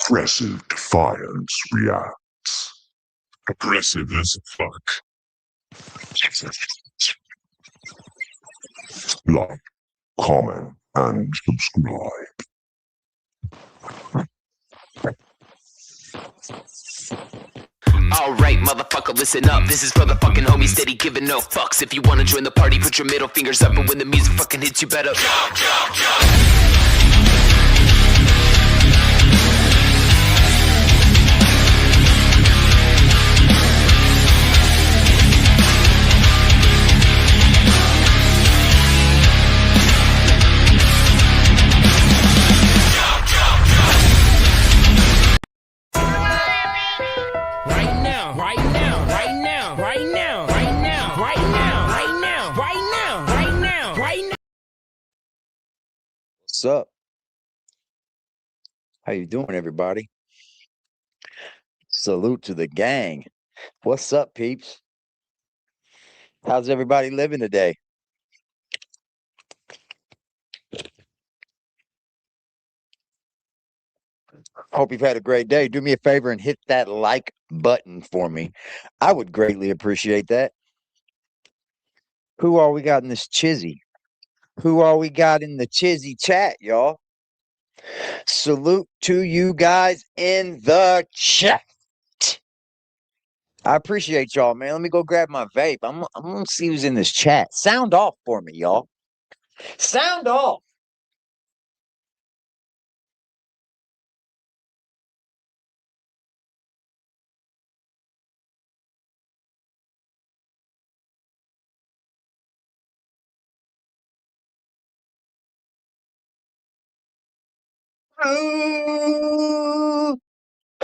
Aggressive defiance reacts. Aggressive as fuck. Like, comment, and subscribe. Alright, motherfucker, listen up. This is for the fucking homies steady giving no fucks. If you wanna join the party, put your middle fingers up. And when the music fucking hits, you better jump, jump, jump. What's up? How you doing, everybody? Salute to the gang. What's up, peeps? How's everybody living today? Hope you've had a great day. Do me a favor and hit that like button for me. I would greatly appreciate that. Who all we got in this chizzy? Who all we got in the chizzy chat, y'all? Salute to you guys in the chat. I appreciate y'all, man. Let me go grab my vape. I'm gonna see who's in this chat. Sound off for me, y'all. Sound off.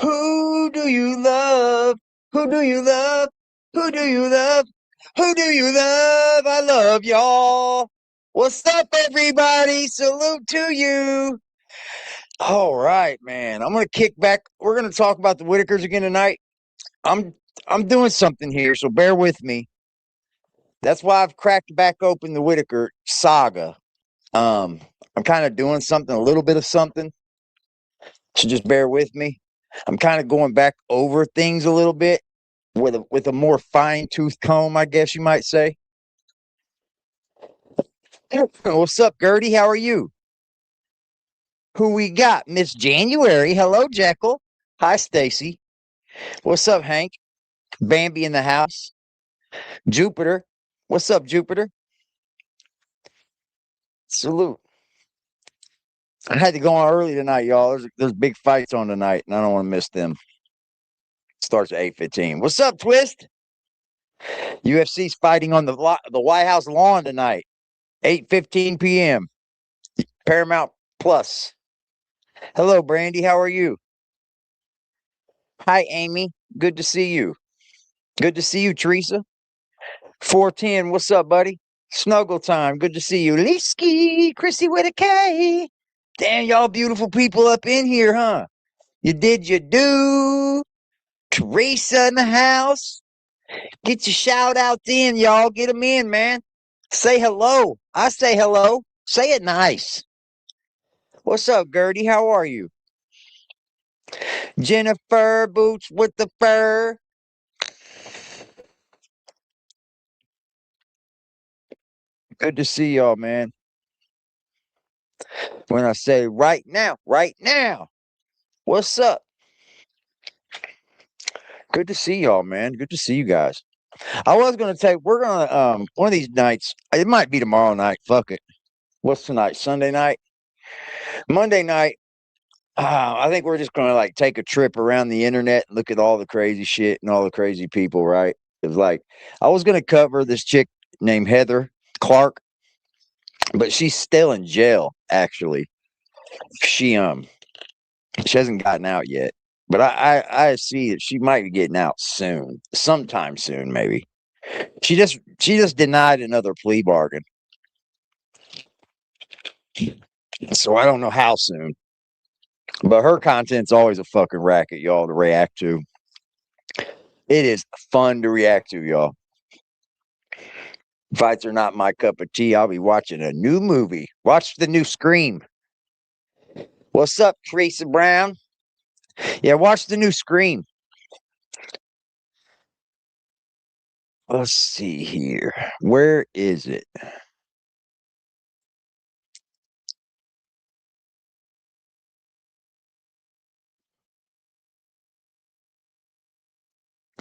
Who do you love? Who do you love? Who do you love? Who do you love? I love y'all. What's up, everybody? Salute to you. All right, man. I'm gonna kick back. We're gonna talk about the Whittakers again tonight. I'm doing something here, so bear with me. That's why I've cracked back open the Whittaker saga. I'm kind of doing something, a little bit of something. So just bear with me. I'm kind of going back over things a little bit with a more fine-tooth comb, I guess you might say. What's up, Gertie? How are you? Who we got? Miss January. Hello, Jekyll. Hi, Stacy. What's up, Hank? Bambi in the house. Jupiter. What's up, Jupiter? Salute. I had to go on early tonight, y'all. There's big fights on tonight, and I don't want to miss them. Starts at 8:15. What's up, Twist? UFC's fighting on the White House lawn tonight, 8:15 p.m. Paramount Plus. Hello, Brandy. How are you? Hi, Amy. Good to see you. Good to see you, Teresa. 410. What's up, buddy? Snuggle time. Good to see you. Leesky, Chrissy Whittaker. Damn, y'all beautiful people up in here, huh? You do. Teresa in the house. Get your shout outs in, y'all. Get them in, man. Say hello. I say hello. Say it nice. What's up, Gertie? How are you? Jennifer, boots with the fur. Good to see y'all, man. When I say right now, what's up? Good to see y'all, man. Good to see you guys. I was gonna take. We're gonna one of these nights. It might be tomorrow night. Fuck it. What's tonight? Sunday night. Monday night. I think we're just gonna like take a trip around the internet and look at all the crazy shit and all the crazy people. Right? It's like I was gonna cover this chick named Heather Clark, but she's still in jail. Actually, she hasn't gotten out yet. But I see that she might be getting out soon, sometime soon, maybe. She just denied another plea bargain. So I don't know how soon. But her content's always a fucking racket, y'all, to react to. It is fun to react to, y'all. Fights are not my cup of tea. I'll be watching a new movie. Watch the new Scream. What's up, Teresa Brown? Yeah, watch the new Scream. Let's see here. Where is it?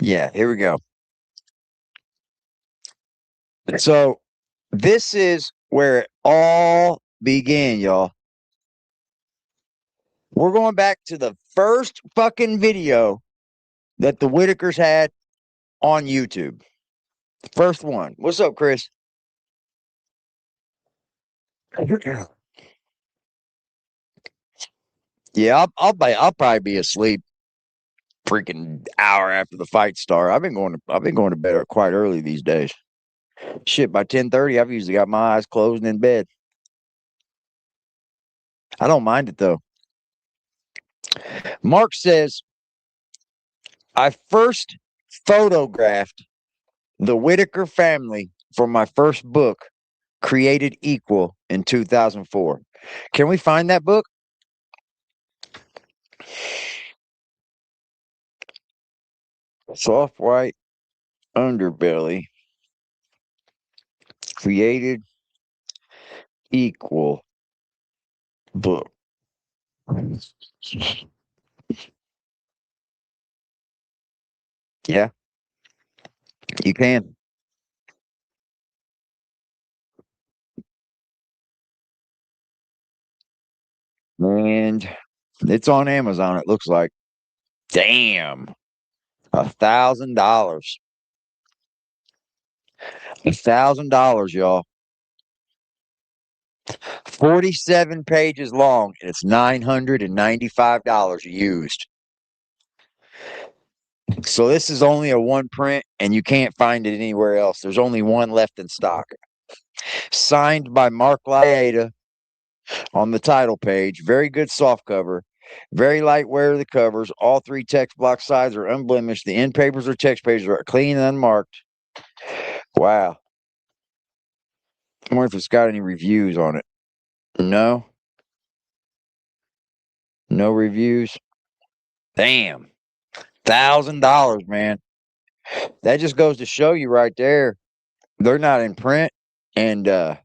Yeah, here we go. So this is where it all began, y'all. We're going back to the first fucking video that the Whittakers had on YouTube. First one. What's up, Chris? Yeah, I'll probably be asleep freaking hour after the fight start. I've been going to bed quite early these days. Shit, by 10:30, I've usually got my eyes closed and in bed. I don't mind it though. Mark says, I first photographed the Whittaker family for my first book, Created Equal, in 2004. Can we find that book? Soft white underbelly, Created Equal book. Yeah, you can. And it's on Amazon, it looks like. Damn. $1,000. $1,000, y'all. 47 pages long, and it's $995 used. So this is only a one print, and you can't find it anywhere else. There's only one left in stock. Signed by Mark Lighten on the title page. Very good soft cover. Very light wear of the covers. All three text block sides are unblemished. The end papers or text pages are clean and unmarked. Wow. I wonder if it's got any reviews on it. No. No reviews. Damn. $1,000, man. That just goes to show you right there. They're not in print. And wow.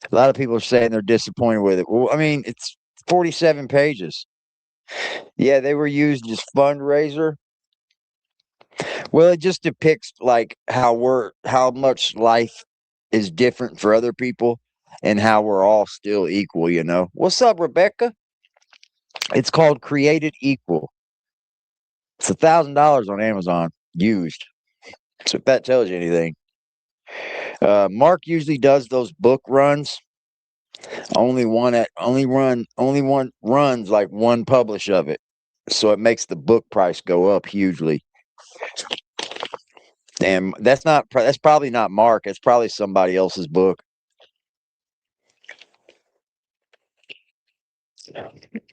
A lot of people are saying they're disappointed with it. Well, I mean, it's 47 pages. Yeah, they were used as fundraiser. Well, it just depicts like how much life is different for other people and how we're all still equal, you know. What's up, Rebecca? It's called Created Equal. It's $1,000 on Amazon used. So if that tells you anything. Mark usually does those book runs. Only one runs like one publish of it. So it makes the book price go up hugely. Damn, that's probably not Mark. It's probably somebody else's book.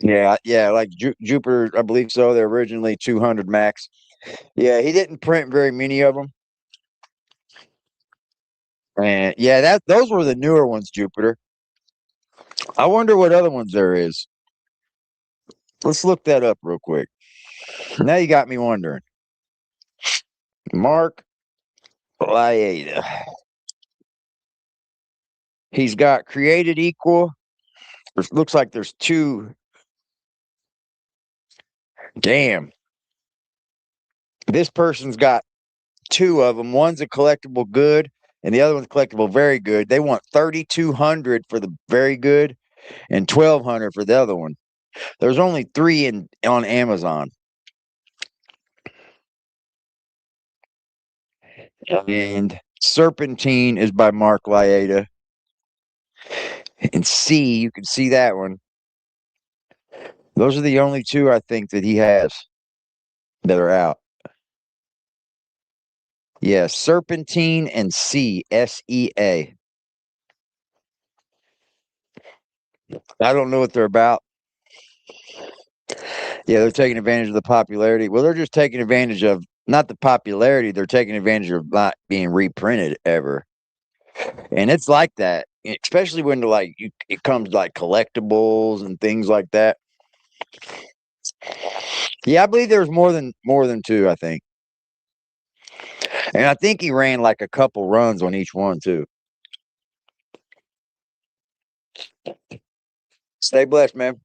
Yeah, like Jupiter, I believe so. They're originally 200 max. Yeah, he didn't print very many of them. And yeah, those were the newer ones, Jupiter. I wonder what other ones there is. Let's look that up real quick. Now you got me wondering. Mark Lieta. He's got Created Equal. It looks like there's two. Damn. This person's got two of them. One's a collectible good, and the other one's collectible very good. They want 3,200 for the very good, and 1,200 for the other one. There's only three on Amazon. And Serpentine is by Mark Lieta. And C, you can see that one. Those are the only two I think that he has that are out. Yeah, Serpentine and C, SEA. I don't know what they're about. Yeah, they're taking advantage of the popularity. Well, they're just taking advantage of not the popularity. They're taking advantage of not being reprinted ever. And it's like that, especially when it comes to like collectibles and things like that. Yeah, I believe there's more than two, I think. And I think he ran like a couple runs on each one too. Stay blessed, man.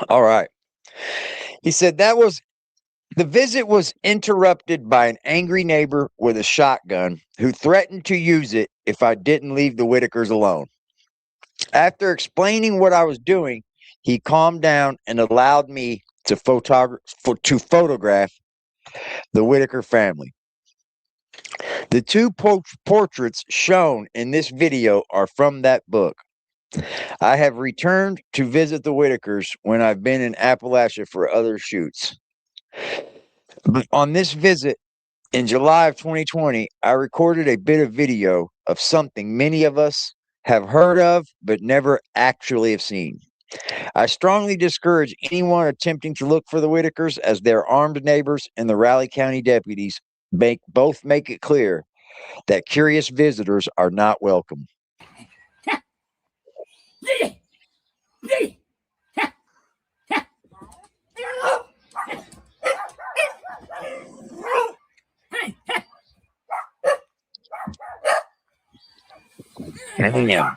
All right. He said the visit was interrupted by an angry neighbor with a shotgun who threatened to use it if I didn't leave the Whittakers alone. After explaining what I was doing, he calmed down and allowed me to photograph the Whittaker family. The two portraits shown in this video are from that book. I have returned to visit the Whittakers when I've been in Appalachia for other shoots. But on this visit in July of 2020, I recorded a bit of video of something many of us have heard of but never actually have seen. I strongly discourage anyone attempting to look for the Whittakers, as their armed neighbors and the Raleigh County deputies both make it clear that curious visitors are not welcome. Damn.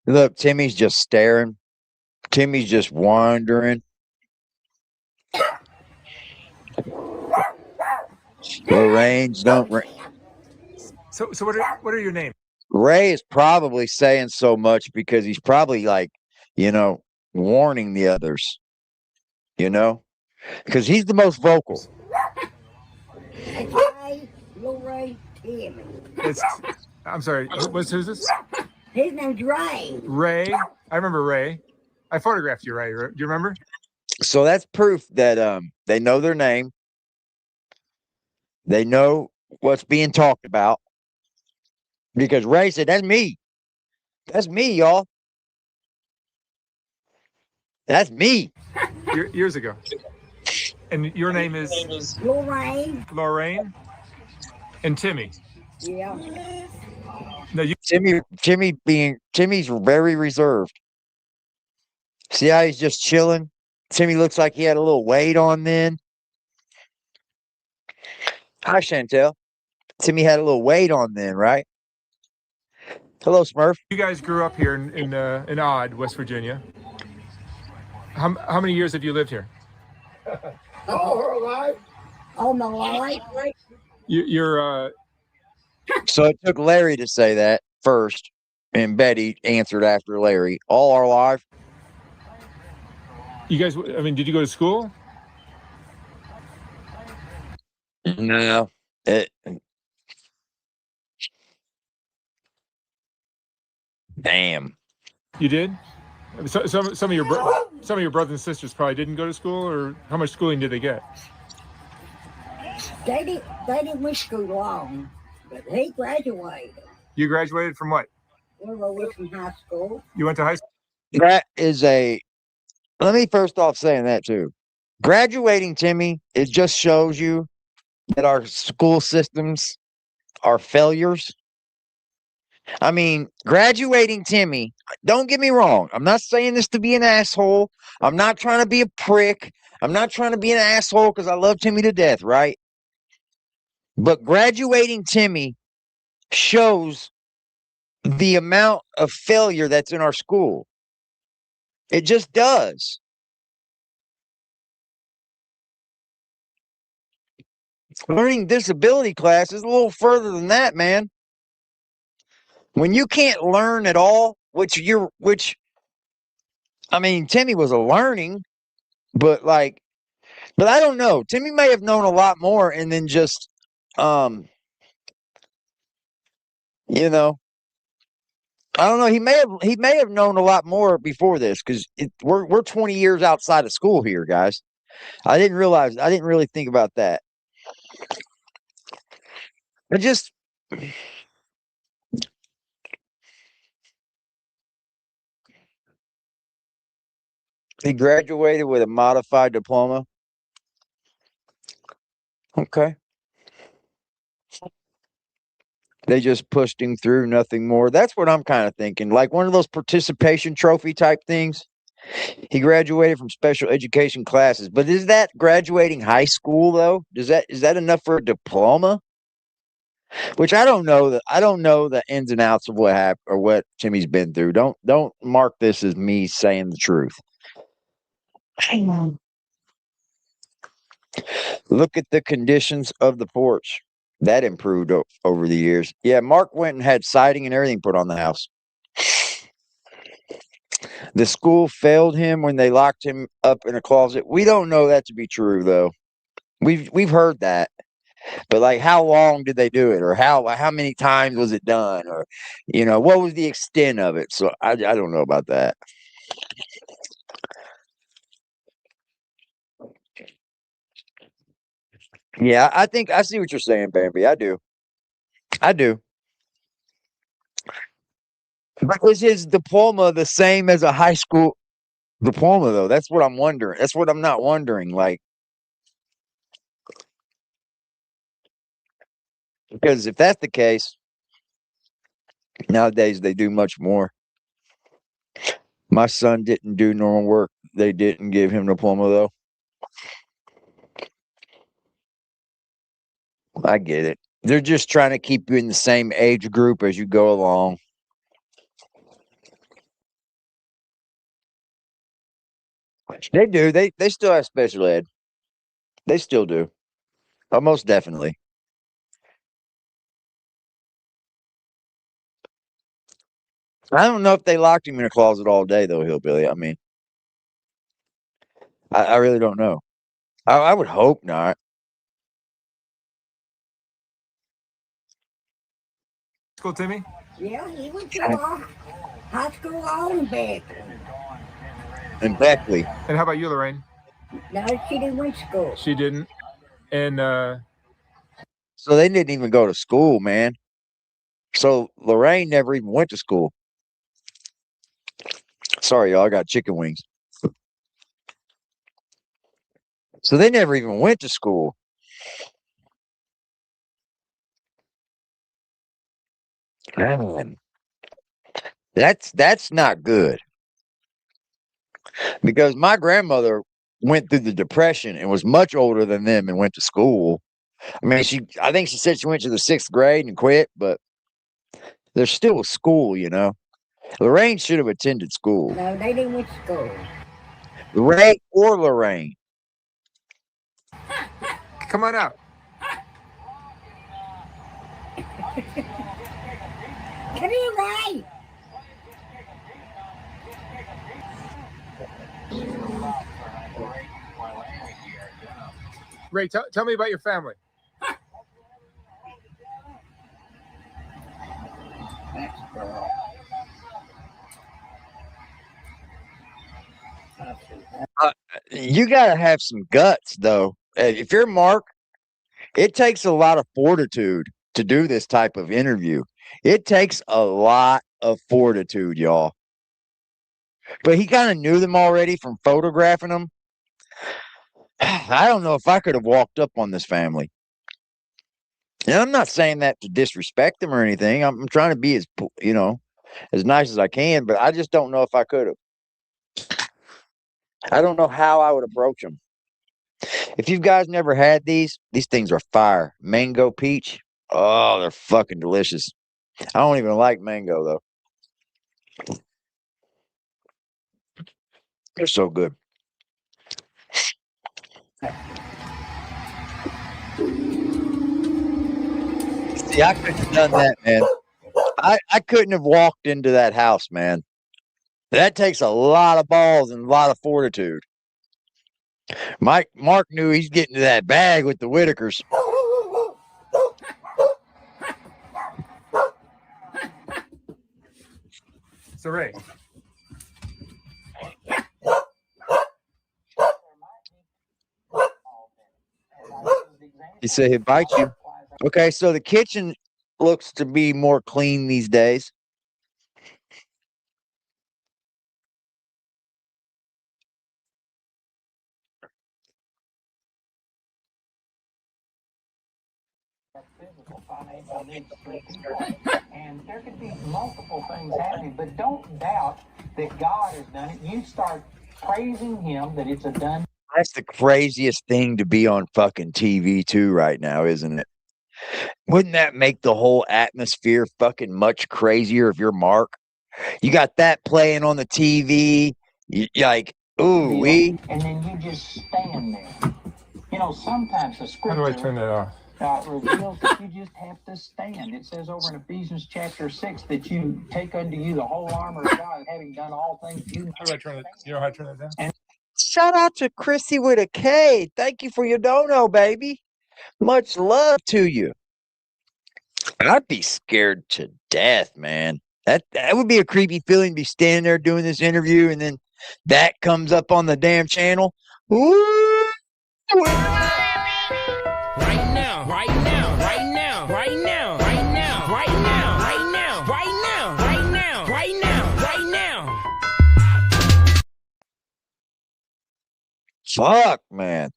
Look, Timmy's just staring. Timmy's just wandering. Lorraine's don't. So what are your names? Ray is probably saying so much because he's probably warning the others, because he's the most vocal. I'm sorry. Who's this? His name's Ray. Ray. I remember Ray. I photographed you, Ray. Do you remember? So that's proof that they know their name. They know what's being talked about. Because Ray said, "That's me. That's me, y'all. That's me." Years ago. And your name is Lorraine. Lorraine and Timmy. Yeah. No, Timmy's very reserved. See how he's just chilling? Timmy looks like he had a little weight on then. Hi, Chantel. Timmy had a little weight on then, right? Hello, Smurf. you guys grew up here in Odd, West Virginia. How many years have you lived here? All my life. You're So it took Larry to say that first, and Betty answered after Larry. All our life. you guys. I mean, did you go to school? No. Damn. You did. Some of your brothers and sisters probably didn't go to school, or how much schooling did they get? They didn't wish school long, but he graduated. You graduated from what? We were from high school. You went to high school. That is let me first off saying that too. Graduating, Timmy, it just shows you that our school systems are failures. I mean, graduating Timmy, don't get me wrong. I'm not saying this to be an asshole. I'm not trying to be a prick. I'm not trying to be an asshole because I love Timmy to death, right? But graduating Timmy shows the amount of failure that's in our school. It just does. Learning disability class is a little further than that, man. When you can't learn at all, I mean, Timmy was a learning, but I don't know. Timmy may have known a lot more and then just, I don't know. He may have known a lot more before this because we're 20 years outside of school here, guys. I didn't really think about that. I just he graduated with a modified diploma. Okay. They just pushed him through, nothing more. That's what I'm kind of thinking. Like one of those participation trophy type things. He graduated from special education classes. But is that graduating high school though? Is that enough for a diploma? Which I don't know that I don't know the ins and outs of what happened or what Timmy's been through. Don't mark this as me saying the truth. Look at the conditions of the porch. That improved over the years. Yeah, Mark went and had siding and everything put on the house. The school failed him when they locked him up in a closet. We don't know that to be true though. We've heard that. But like how long did they do it or how many times was it done or what was the extent of it? So I don't know about that. Yeah, I think I see what you're saying, Bambi. I do. I do. But was his diploma the same as a high school diploma though? That's what I'm wondering. That's what I'm not wondering. Like, because if that's the case, nowadays they do much more. My son didn't do normal work. They didn't give him diploma though. I get it. They're just trying to keep you in the same age group as you go along. They do. They still have special ed. They still do. Most definitely. I don't know if they locked him in a closet all day though, Hillbilly. I mean, I really don't know. I would hope not. School, Timmy? Yeah, he went to high school on back. And Beckley. And how about you, Lorraine? No, she didn't went to school. She didn't. And So they didn't even go to school, man. So Lorraine never even went to school. Sorry, y'all. I got chicken wings. So they never even went to school. Man, that's not good. Because my grandmother went through the depression and was much older than them and went to school. I mean, I think she said she went to the 6th grade and quit, but there's still a school, Lorraine should have attended school. No, they didn't went to school. Lorraine. come on out. Come here, Ray. Ray, tell me about your family. You got to have some guts, though. If you're Mark, it takes a lot of fortitude to do this type of interview. It takes a lot of fortitude, y'all. But he kind of knew them already from photographing them. I don't know if I could have walked up on this family. And I'm not saying that to disrespect them or anything. I'm trying to be as nice as I can, but I just don't know if I could have. I don't know how I would approach them. If you guys never had these things are fire. Mango peach. Oh, they're fucking delicious. I don't even like mango though. They're so good. See, I couldn't have done that, man. I couldn't have walked into that house, man. That takes a lot of balls and a lot of fortitude. Mark knew he's getting to that bag with the Whittakers. So, Ray. You say he'd bite you. Okay, so the kitchen looks to be more clean these days. Physical, financial needs for people. And there could be multiple things happening, but don't doubt that God has done it. You start praising Him that it's a done. That's the craziest thing to be on fucking TV too right now, isn't it? Wouldn't that make the whole atmosphere fucking much crazier if you're Mark? You got that playing on the TV. You're like, ooh, we. And then you just stand there. You know, sometimes the How do I scripture turn that off? reveals that you just have to stand. It says over in Ephesians chapter 6 that you take unto you the whole armor of God, having done all things. How do I turn it? You know how to turn that down? Shout out to Chrissy with a K. Thank you for your dono, baby. Much love to you. I'd be scared to death, man. That would be a creepy feeling to be standing there doing this interview and then that comes up on the damn channel. Ooh. Right now, right now, right now, right now, right now, right now, right now, right now, right now, right now, right now. Fuck, man.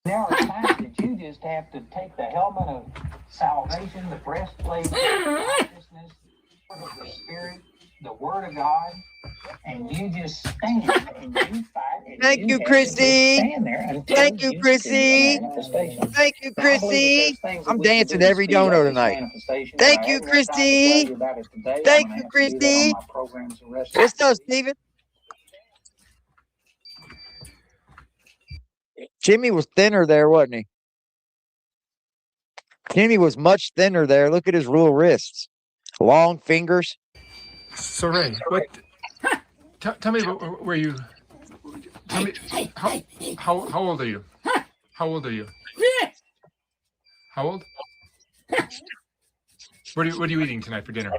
There are times that you just have to take the helmet of salvation, the breastplate of righteousness, of the Spirit, the Word of God, and you just stand and you fight. And Thank you, have to Chrissy. stand there until Thank you, see Chrissy. the manifestation. Thank you, Now, I believe that Chrissy. there's things that I'm we can dancing do to every speed up dono this tonight. manifestation, Thank but I you, haven't had time to tell Chrissy. you about it today. Thank I'm gonna you, have to do that on Chrissy. my programs the rest of What's the up, week. Steven? Jimmy was thinner there, wasn't he? Jimmy was much thinner there. Look at his little wrists. Long fingers. So Ray, what? Tell me about where you. Tell me how old are you? How old are you? How old? What are you eating tonight for dinner?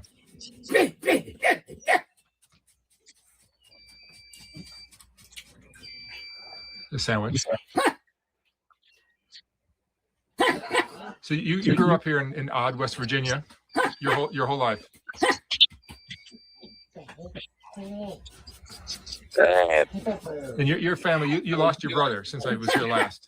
A sandwich. So you grew up here in Odd, West Virginia, your whole life. And your family, you lost your brother since I was here last.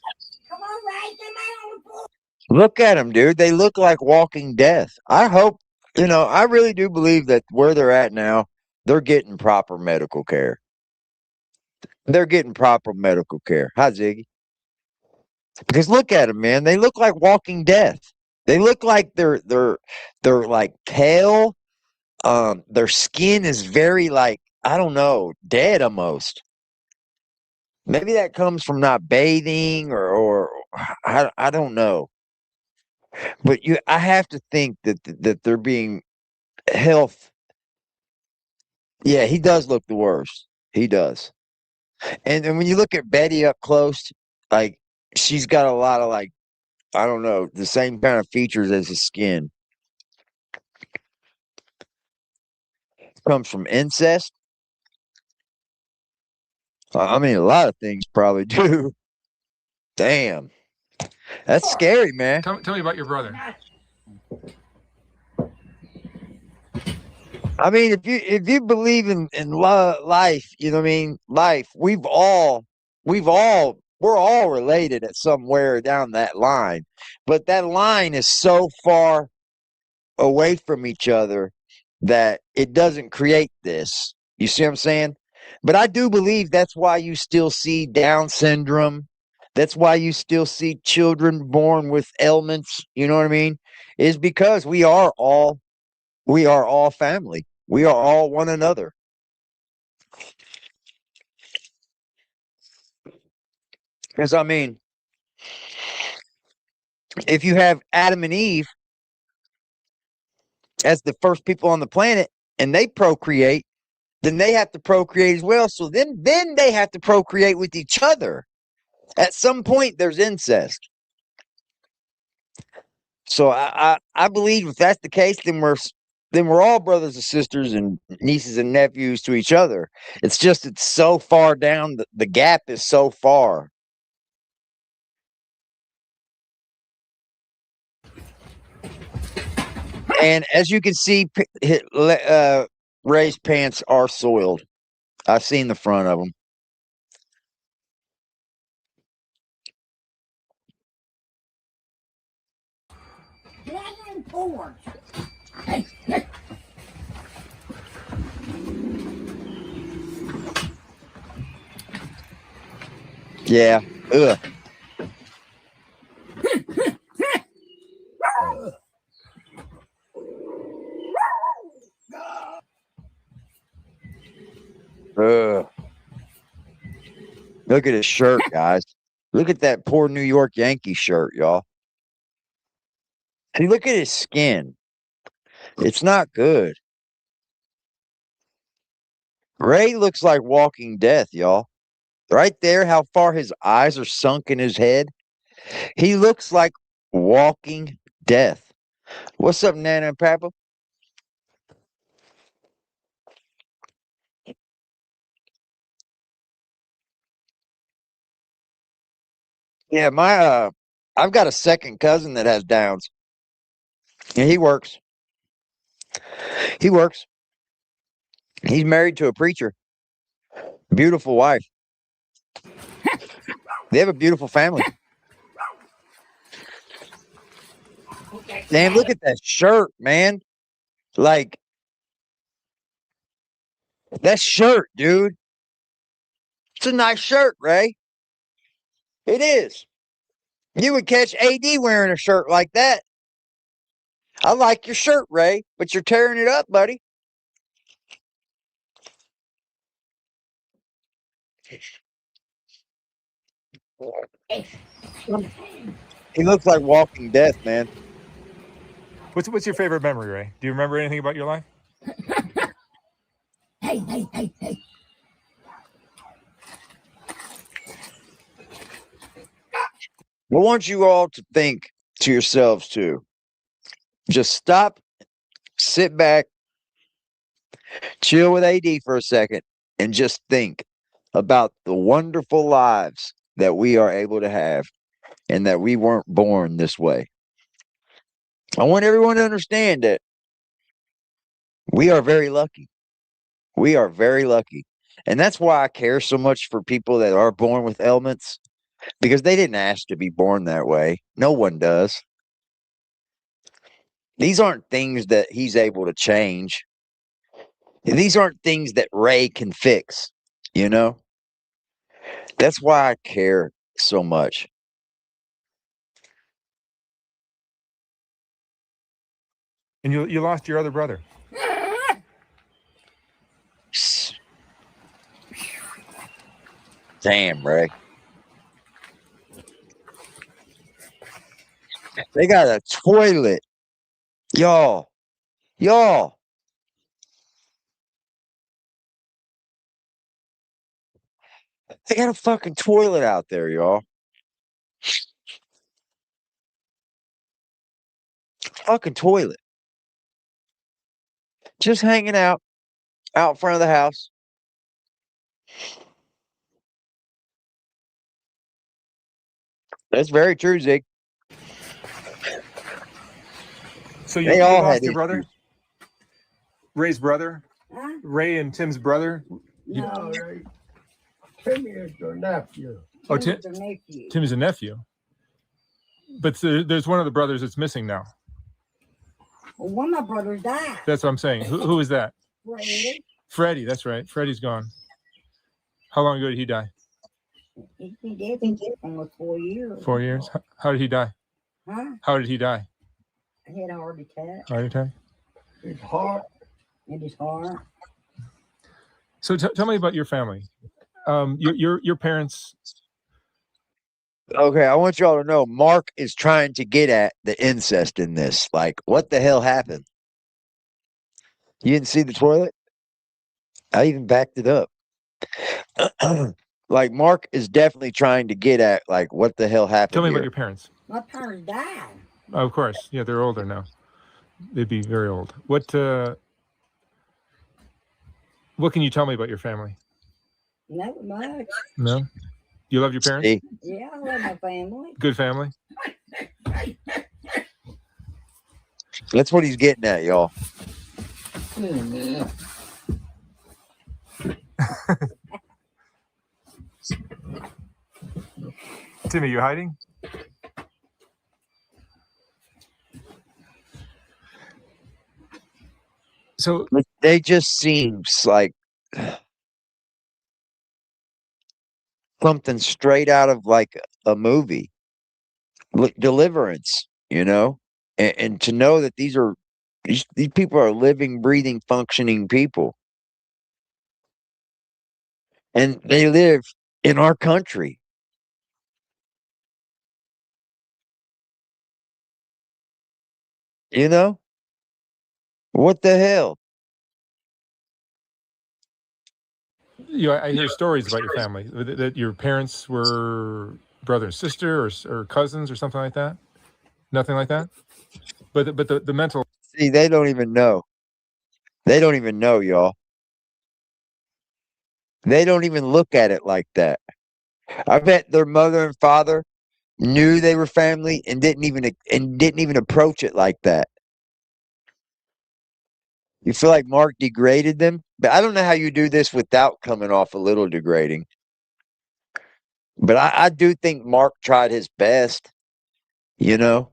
Come on, Ray, get on the board. Look at them, dude. They look like walking death. I hope, I really do believe that where they're at now, they're getting proper medical care. They're getting proper medical care. Hi, Ziggy. Because look at them, man. They look like walking death. They look like they're like pale. Their skin is very like, I don't know, dead almost. Maybe that comes from not bathing or I don't know. But I have to think that they're being health. Yeah, he does look the worst. He does. And when you look at Betty up close, like she's got a lot of like, I don't know, the same kind of features as his skin. Comes from incest. I mean, a lot of things probably do. Damn. That's scary, man. Tell me about your brother. I mean, if you believe in life, you know what I mean? Life, we're all related at somewhere down that line. But that line is so far away from each other that it doesn't create this. You see what I'm saying? But I do believe that's why you still see Down syndrome. That's why you still see children born with ailments, you know what I mean? Is because we are all family. We are all one another. Because I mean, if you have Adam and Eve as the first people on the planet and they procreate, then they have to procreate as well. So then they have to procreate with each other. At some point, there's incest. So I believe if that's the case, then we're all brothers and sisters and nieces and nephews to each other. It's just it's so far down. The gap is so far. And as you can see, Ray's pants are soiled. I've seen the front of them. Dragon porch. Yeah. Ugh. Ugh. Look at his shirt, guys. Look at that poor New York Yankee shirt, y'all. And look at his skin. It's not good. Ray looks like walking death, y'all. Right there, how far his eyes are sunk in his head. He looks like walking death. What's up, Nana and Papa? Yeah, I've got a second cousin that has Downs. And he works. He works. He's married to a preacher. Beautiful wife. They have a beautiful family. Damn, look at that shirt, man. Like, that shirt, dude. It's a nice shirt, Ray. It is. You would catch AD wearing a shirt like that. I like your shirt, Ray, but you're tearing it up, buddy. He looks like walking death, man. What's your favorite memory, Ray? Do you remember anything about your life? Hey. I want you all to think to yourselves too. Just stop, sit back, chill with AD for a second, and just think about the wonderful lives that we are able to have and that we weren't born this way. I want everyone to understand that we are very lucky. We are very lucky. And that's why I care so much for people that are born with ailments, because they didn't ask to be born that way. No one does. These aren't things that he's able to change. These aren't things that Ray can fix, you know? That's why I care so much. And you lost your other brother. Damn, Ray. They got a toilet. Y'all. They got a fucking toilet out there, y'all. Fucking toilet. Just hanging out front of the house. That's very true, Zig. So They you all lost had your brother? Ray's brother? Huh? Ray and Tim's brother? No, Timmy is your nephew. Oh, Tim's a nephew. Tim is a nephew. But there's one of the brothers that's missing now. Well, one of my brothers died. That's what I'm saying. Who is that? Freddie. Freddie, that's right. Freddie's gone. How long ago did he die? He's been dead for almost 4 years. 4 years? How did he die? Huh? How did he die? He had a heart attack Heart attack? His heart. in his heart. So tell me about your family. Your parents. Okay, I want y'all to know Mark is trying to get at the incest in this. Like, what the hell happened? You didn't see the toilet? I even backed it up. Like, Mark is definitely trying to get at, like, what the hell happened Tell me here. about your parents. My parents died. Of course. Yeah, they're older now. They'd be very old. What can you tell me about your family? Not much. No? You love your parents? See? Yeah, I love my family. Good family? That's what he's getting at, y'all. Timmy, you hiding? So They just seems like something straight out of like a movie. Deliverance, you know? And to know that these people are living, breathing, functioning people. And they live in our country. You know? What the hell? I hear stories about your family that your parents were brother and sister or cousins or something like that. Nothing like that. But the mental. See, they don't even know. They don't even know, y'all. They don't even look at it like that. I bet their mother and father knew they were family and didn't even approach it like that. You feel like Mark degraded them? But I don't know how you do this without coming off a little degrading. But I do think Mark tried his best, you know.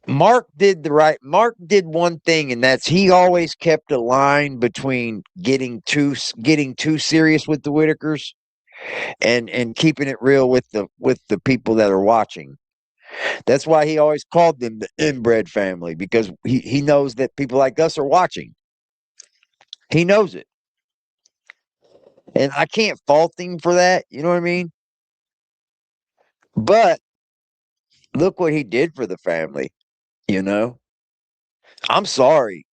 Mark did one thing, and that's he always kept a line between getting too serious with the Whittakers and keeping it real with the people that are watching. That's why he always called them the inbred family, because he knows that people like us are watching. He knows it. And I can't fault him for that, you know what I mean? But look what he did for the family, you know? I'm sorry.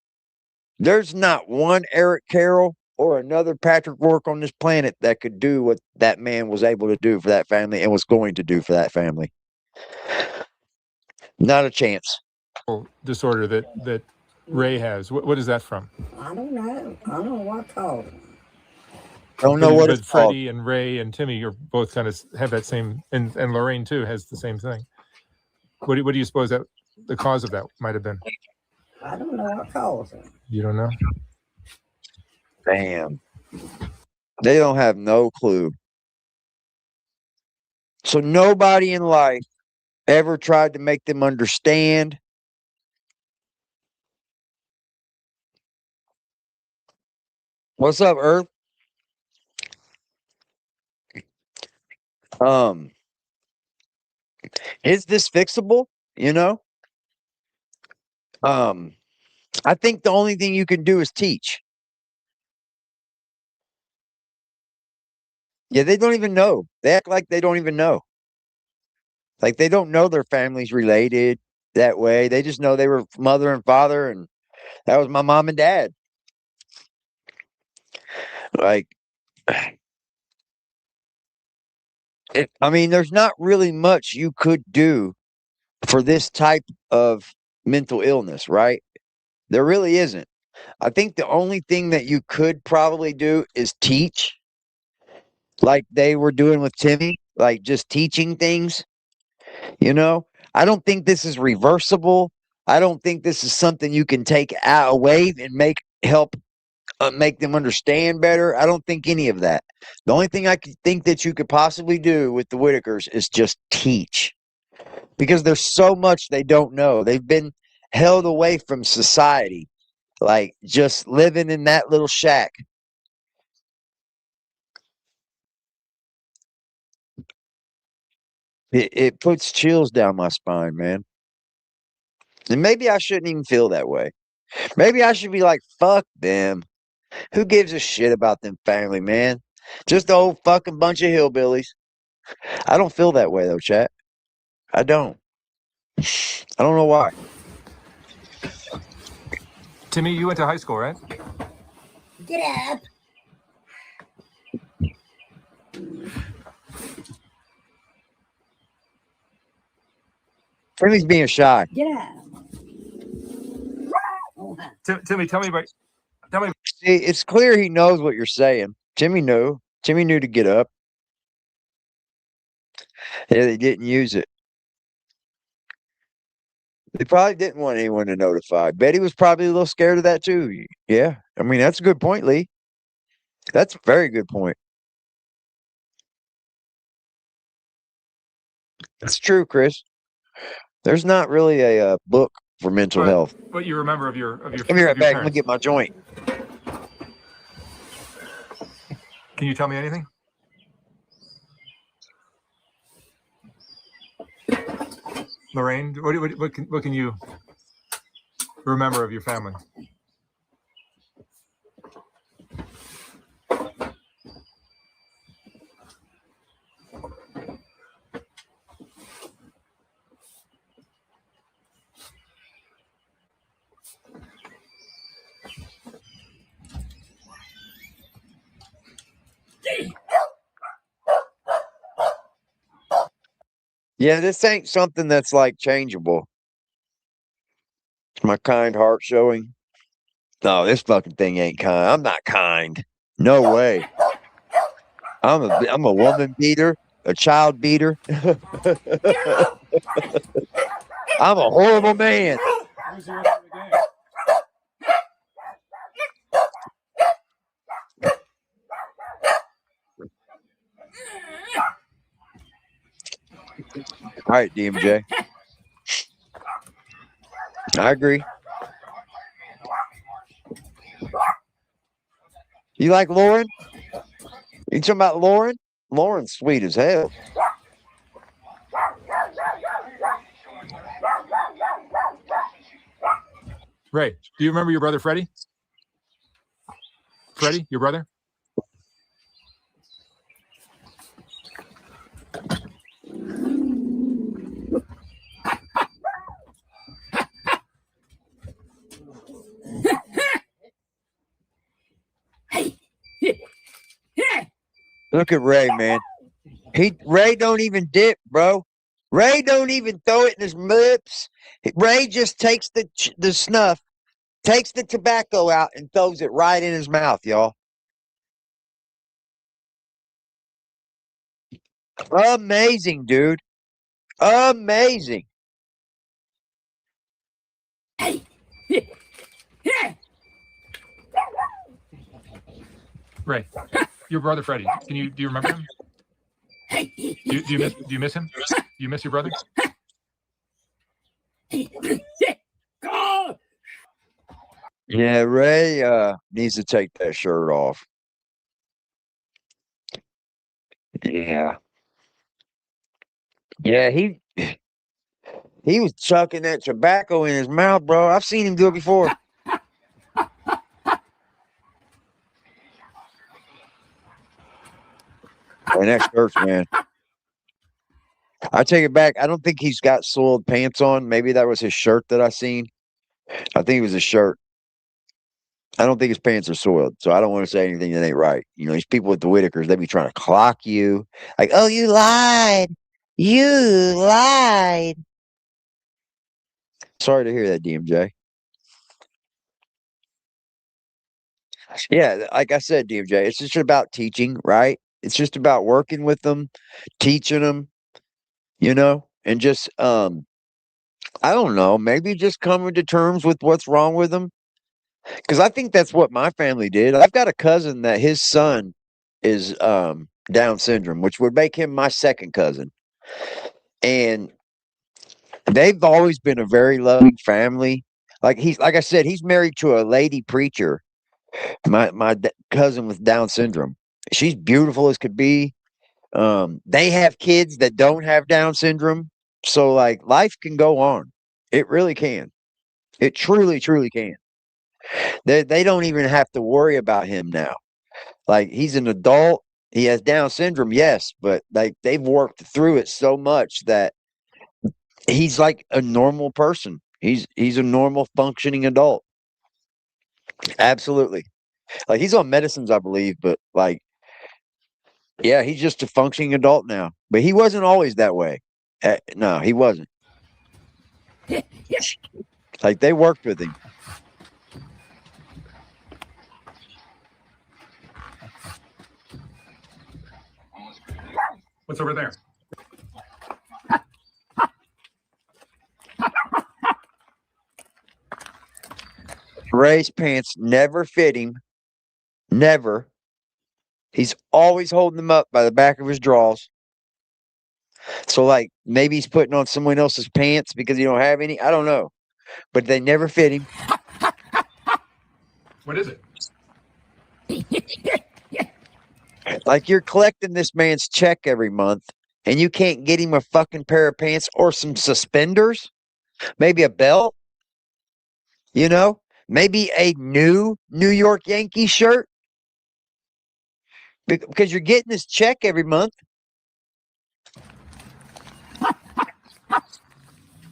There's not one Eric Carroll or another Patrick Rourke on this planet that could do what that man was able to do for that family and was going to do for that family. Not a chance. Disorder that Ray has. What is that from? I don't know. I don't know what caused it. Don't know what it's But called. Freddie and Ray and Timmy are both kind of have that same, and Lorraine too has the same thing. What do you suppose that the cause of that might have been? I don't know what caused it. You don't know? Damn. They don't have no clue. So nobody in life ever tried to make them understand. What's up, Earth? Um, is this fixable? You know? I think the only thing you can do is teach. Yeah, they don't even know. They act like they don't even know. Like they don't know their family's related that way. They just know they were mother and father, and that was my mom and dad. Like, I mean, there's not really much you could do for this type of mental illness, right? There really isn't. I think the only thing that you could probably do is teach, like they were doing with Timmy, like just teaching things, you know? I don't think this is reversible. I don't think this is something you can take away and make them understand better. I don't think any of that. The only thing I could think that you could possibly do with the Whittakers is just teach, because there's so much they don't know. They've been held away from society, like just living in that little shack. It puts chills down my spine, man. And maybe I shouldn't even feel that way. Maybe I should be like, fuck them. Who gives a shit about them family, man? Just a whole fucking bunch of hillbillies. I don't feel that way though, chat. I don't. I don't know why. Timmy, you went to high school, right? Get up. Timmy's being shy. Get up. Timmy, tell me. See, it's clear he knows what you're saying. Timmy knew. Timmy knew to get up. Yeah, they didn't use it. They probably didn't want anyone to notify. Betty was probably a little scared of that too. Yeah. I mean, that's a good point, Lee. That's a very good point. That's true, Chris. There's not really a book for mental health. What you remember of your Give me right back. I'm gonna parents? get my joint. Can you tell me anything? Lorraine, what can you remember of your family? Yeah, this ain't something that's like changeable. My kind heart showing. No, this fucking thing ain't kind. I'm not kind. No way. I'm a woman beater, a child beater. I'm a horrible man. All right, DMJ. I agree. You like Lauren? You talking about Lauren? Lauren's sweet as hell. Ray, do you remember your brother Freddie? Freddie, your brother? Look at Ray, man. Ray don't even dip, bro. Ray don't even throw it in his lips. Ray just takes the snuff, takes the tobacco out, and throws it right in his mouth, y'all. Amazing, dude. Amazing. Ray, your brother Freddie. Do you remember him? Do you miss him? Do you miss your brother? Yeah, Ray needs to take that shirt off. Yeah. Yeah, he was chucking that tobacco in his mouth, bro. I've seen him do it before. And that shirts, man. I take it back. I don't think he's got soiled pants on. Maybe that was his shirt that I seen. I think it was his shirt. I don't think his pants are soiled, so I don't want to say anything that ain't right. You know, these people with the Whittakers, they be trying to clock you. Like, oh, you lied. You lied. Sorry to hear that, DMJ. Yeah, like I said, DMJ, it's just about teaching, right? It's just about working with them, teaching them, and just I don't know, maybe just coming to terms with what's wrong with them. Because I think that's what my family did. I've got a cousin that his son is Down syndrome, which would make him my second cousin. And they've always been a very loving family. Like I said, he's married to a lady preacher. My cousin with Down syndrome. She's beautiful as could be. They have kids that don't have Down syndrome. So like life can go on. It really can. It truly, truly can. They don't even have to worry about him now. Like he's an adult. He has Down syndrome, yes, but like they've worked through it so much that he's like a normal person. He's a normal functioning adult. Absolutely. Like he's on medicines, I believe, but like yeah, he's just a functioning adult now. But he wasn't always that way. No, he wasn't. Like they worked with him. What's over there? Ray's pants never fit him. Never. He's always holding them up by the back of his drawers. So, like, maybe he's putting on someone else's pants because he don't have any. I don't know. But they never fit him. What is it? Like, you're collecting this man's check every month, and you can't get him a fucking pair of pants or some suspenders, maybe a belt, you know, maybe a new New York Yankees shirt, because you're getting this check every month.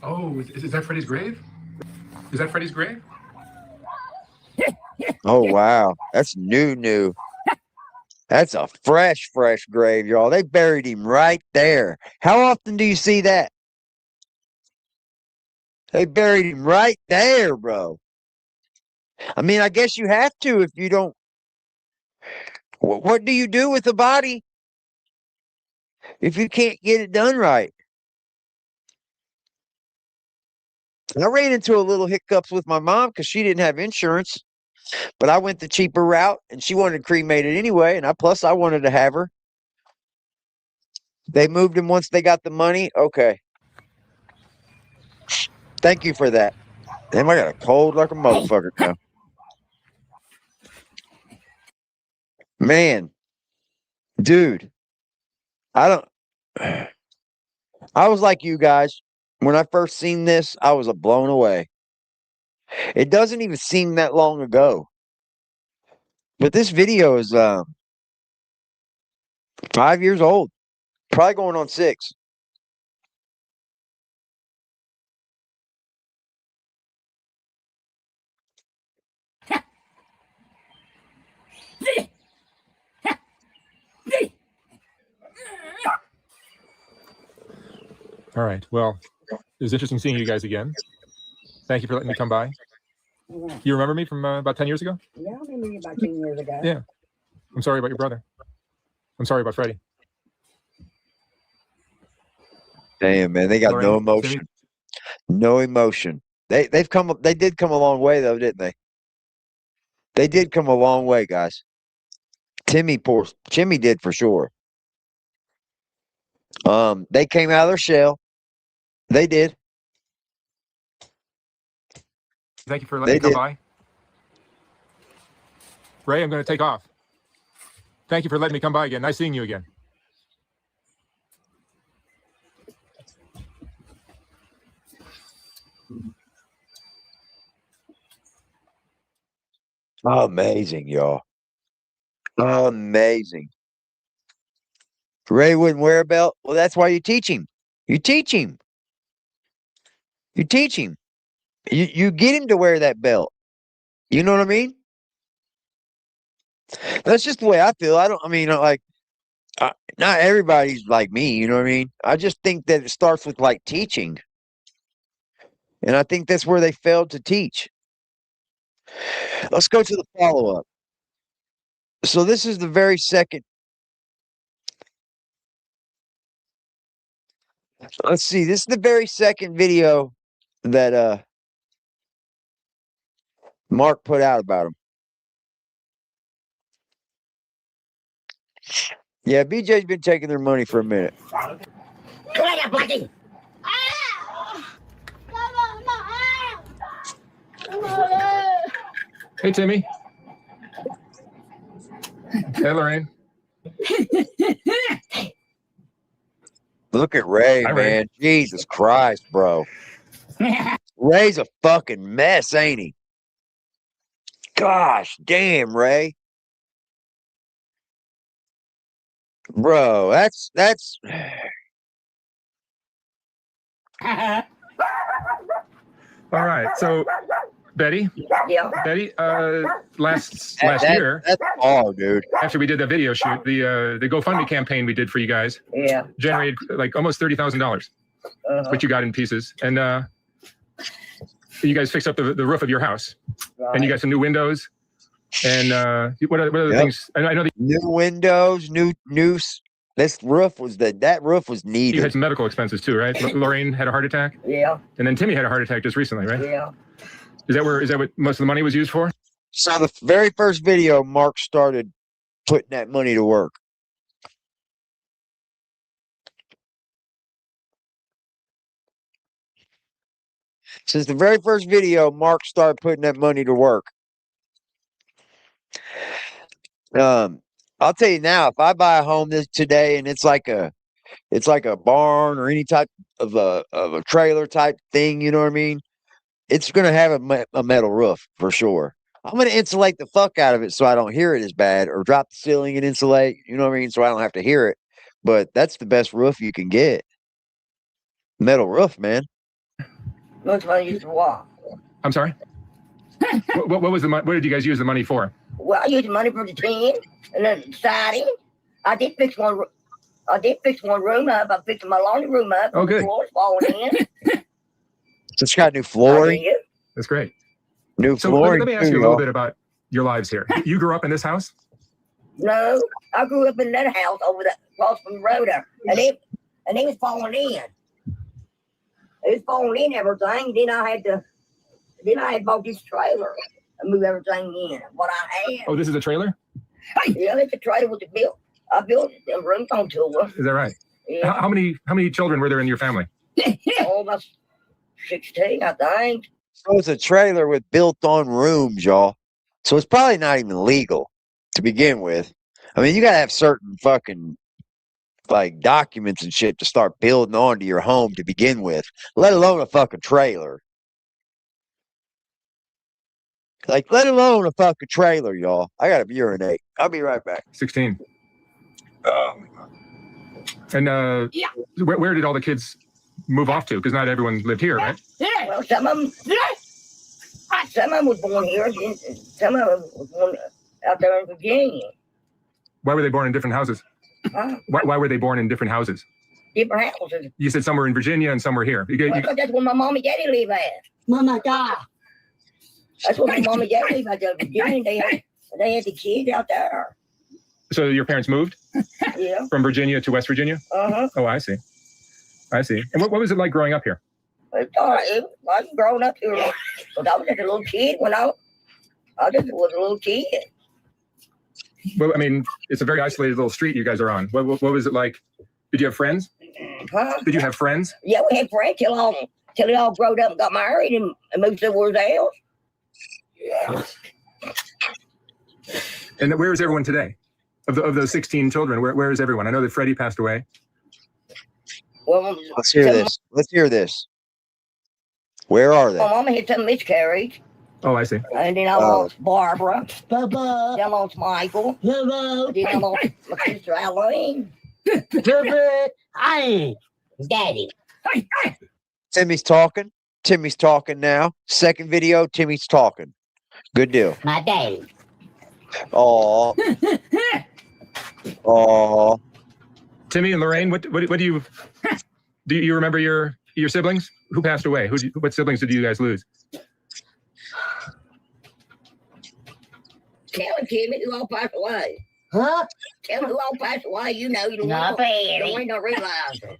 Oh, is that Freddy's grave? Is that Freddy's grave? Oh, wow. That's new. That's a fresh grave, y'all. They buried him right there. How often do you see that? They buried him right there, bro. I mean, I guess you have to if you don't. What do you do with the body if you can't get it done right? And I ran into a little hiccups with my mom because she didn't have insurance. But I went the cheaper route, and she wanted cremated anyway. And I wanted to have her. They moved him once they got the money. Okay. Thank you for that. Damn, I got a cold like a motherfucker now. Man, dude, I was like you guys. When I first seen this, I was blown away. It doesn't even seem that long ago. But this video is 5 years old. Probably going on 6. All right. Well, it was interesting seeing you guys again. Thank you for letting me come by. Yeah. You remember me from about 10 years ago? Yeah, I remember you about 10 years ago. Yeah. I'm sorry about your brother. I'm sorry about Freddie. Damn, man, they got no Lorraine, emotion. Timmy? No emotion. They did come a long way though, didn't they? They did come a long way, guys. Timmy did for sure. They came out of their shell. They did. Thank you for letting me come by. Ray, I'm going to take off. Thank you for letting me come by again. Nice seeing you again. Amazing, y'all. Amazing. Ray wouldn't wear a belt. Well, that's why you teach him. You teach him. You teach him. You get him to wear that belt. You know what I mean? That's just the way I feel. Not everybody's like me. You know what I mean? I just think that it starts with like teaching. And I think that's where they failed to teach. Let's go to the follow-up. So this is the very second. Let's see. This is the very second video that Mark put out about him. Yeah, BJ's been taking their money for a minute. Come here, buddy. Hey, Timmy. Hey, Lorraine. Look at Ray, Hi, Ray. man. Jesus Christ, bro. Ray's a fucking mess, ain't he? Gosh damn, Ray. Bro, that's All right. So, Betty, Yeah. last that- year, that's all, dude. after we did the video shoot, the GoFundMe campaign we did for you guys Yeah. generated like almost $30,000, which you got in pieces, and you guys fixed up the roof of your house, and you got some new windows, and what are the Yep. things? I know that New windows, new. That roof was you needed. had some medical expenses too, right? Lorraine had a heart attack, Yeah. and then Timmy had a heart attack just recently, right? Yeah. Is that what most of the money was used for? So the very first video, Mark started putting that money to work. Since the very first video, Mark started putting that money to work. I'll tell you now, if I buy a home today and it's like a barn or any type of a trailer type thing, you know what I mean? It's gonna have a metal roof for sure. I'm gonna insulate the fuck out of it so I don't hear it as bad, or drop the ceiling and insulate, you know what I mean? So I don't have to hear it. But that's the best roof you can get. Metal roof, man. Most money used to walk. I'm sorry. What was the money? What did you guys use the money for? Well, I used the money for the tin and the siding. I did fix one room up. I fixed my laundry room up. Oh, good. The floor's falling in. It's got new flooring. That's great. New So flooring. let me ask you a little bit about your lives here. You grew up in this house? No, I grew up in that house over across from the road there, and it was falling in. It was falling in everything. Then I had bought this trailer and move everything in. What I had. Oh, this is a trailer? Yeah, it's a trailer with the built. I built the rooms onto it. Is that right? Yeah. How many children were there in your family? Almost 16, I think. So it's a trailer with built-on rooms, y'all. So it's probably not even legal to begin with. I mean, you gotta have certain fucking like documents and shit to start building onto your home to begin with, let alone a fucking trailer. Like, let alone a fucking trailer, y'all. I gotta urinate. I'll be right back. 16. And where did all the kids move off to? Because not everyone lived here, right? Well, some of them was born here. And some of them was born out there in Virginia. Why were they born in different houses? Huh? Why were they born in different houses? Different houses. You said some were in Virginia and some were here. Well, that's where my mom and daddy live at. Mama, God. That's where my mom and daddy live out there in Virginia. They had the kids out there. So your parents moved? Yeah. From Virginia to West Virginia? Uh-huh. Oh, I see. And what was it like growing up here? I was growing up here. But I was just a little kid when I just was a little kid. Well, I mean, it's a very isolated little street you guys are on. What was it like? Did you have friends? Huh? Did you have friends? Yeah, we had friends till they all growed up and got married and moved somewhere else. Yeah. And where is everyone today? Of those 16 children, where is everyone? I know that Freddie passed away. Well, Let's hear this. Where are they? my mama had some miscarriage. Oh, I see. And then I lost Barbara. Bubba. Then I lost Michael. Hello. Then I lost my sister Eileen. Bubba. Hi. Daddy. Timmy's talking. Timmy's talking now. Second video, Timmy's talking. Good deal. My daddy. Aw. Aw. Timmy and Lorraine, what do you remember your siblings? Who passed away? What siblings did you guys lose? Tell him, Timmy, who all passed away. Huh? Tell him who all passed away. You know, you don't Not Betty. don't realize it.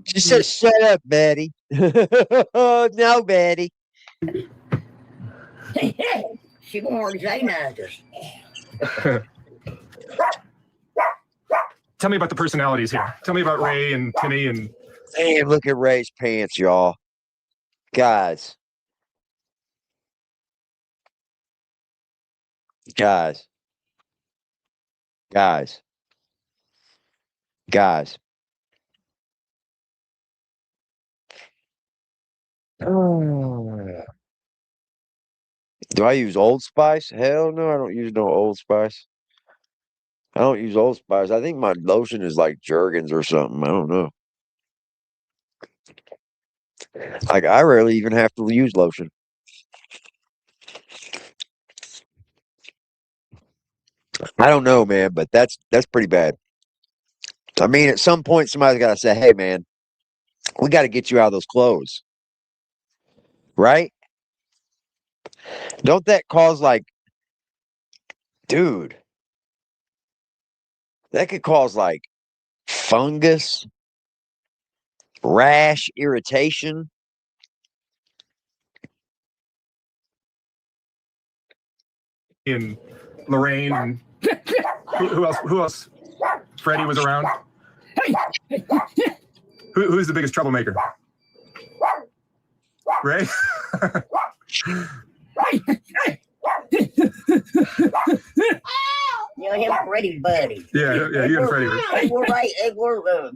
She said, shut up, Betty. No, Betty. She won't hardly say nothing. Tell me about the personalities here. Tell me about Ray and Timmy and... Damn, look at Ray's pants, y'all. Guys. Guys. Guys. Guys. Do I use Old Spice? Hell no, I don't use no Old Spice. I don't use Old Spice. I think my lotion is like Jergens or something. I don't know. Like, I rarely even have to use lotion. I don't know, man, but that's pretty bad. I mean, at some point, somebody's got to say, hey, man, we got to get you out of those clothes. Right? Don't that cause, like, dude, that could cause, like, fungus, rash, irritation. and Lorraine and who else? Who else? Freddie was around. Who's the biggest troublemaker? Ray. You know, him and Freddie's buddies. Yeah, you and Freddie.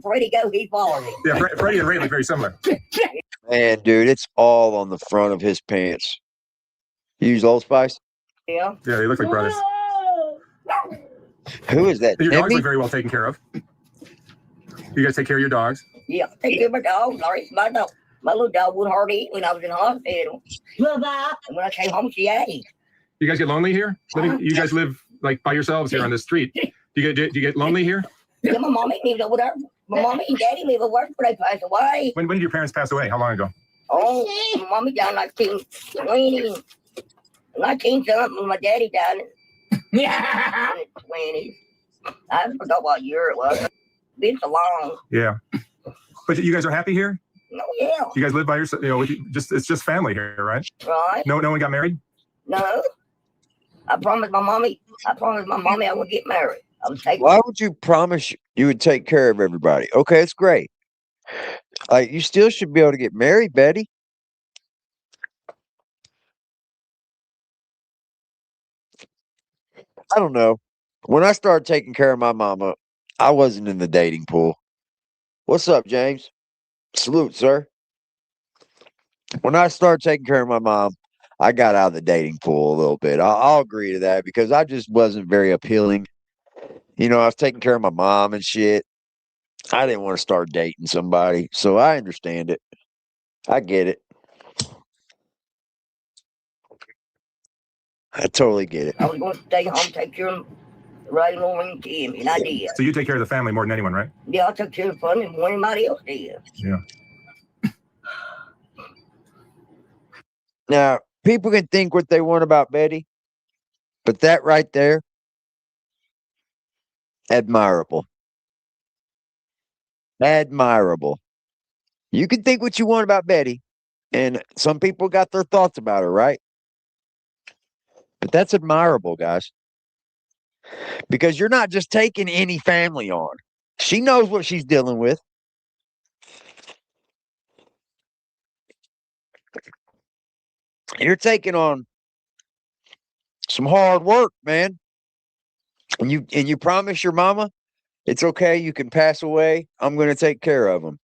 Freddie go, he follows him. Yeah, Freddie and Ray look very similar. Man, dude, it's all on the front of his pants. You use Old Spice? Yeah. Yeah, they look like brothers. Who is that? Your dogs Timmy? look very well taken care of. You guys take care of your dogs. Yeah, take care of my dog. Sorry, my dog. My little dog wouldn't hardly eat when I was in the hospital. And when I came home, she ate. You guys get lonely here? You guys live like by yourselves here on this street. Do you get lonely here? Yeah, my mommy lives over there. My mommy and daddy live over there before they passed away. When did your parents pass away? How long ago? Oh, my mommy died in 1920. 19 something, when my daddy died in the 20s. I forgot what year it was. Been so long. Yeah. But you guys are happy here? No, yeah. You guys live by yourself? You know, it's just family here, right? Right? No one got married? No. I promised my mommy I would get married. I would take. Why would you promise you would take care of everybody? Okay, it's great. Like, you still should be able to get married, Betty. I don't know. When I started taking care of my mama, I wasn't in the dating pool. What's up, James? Salute, sir. When I started taking care of my mom, I got out of the dating pool a little bit. I'll agree to that because I just wasn't very appealing. You know, I was taking care of my mom and shit. I didn't want to start dating somebody, so I understand it. I get it. I totally get it. I was going to stay home, take care of Ray, Lauren, and Tim, and I did. So you take care of the family more than anyone, right? Yeah, I took care of fun more than anybody else did. Yeah. Now, people can think what they want about Betty, but that right there, admirable. Admirable. You can think what you want about Betty, and some people got their thoughts about her, right? But that's admirable, guys. Because you're not just taking any family on. She knows what she's dealing with. You're taking on some hard work, man. And you promise your mama, it's okay, you can pass away. I'm going to take care of them.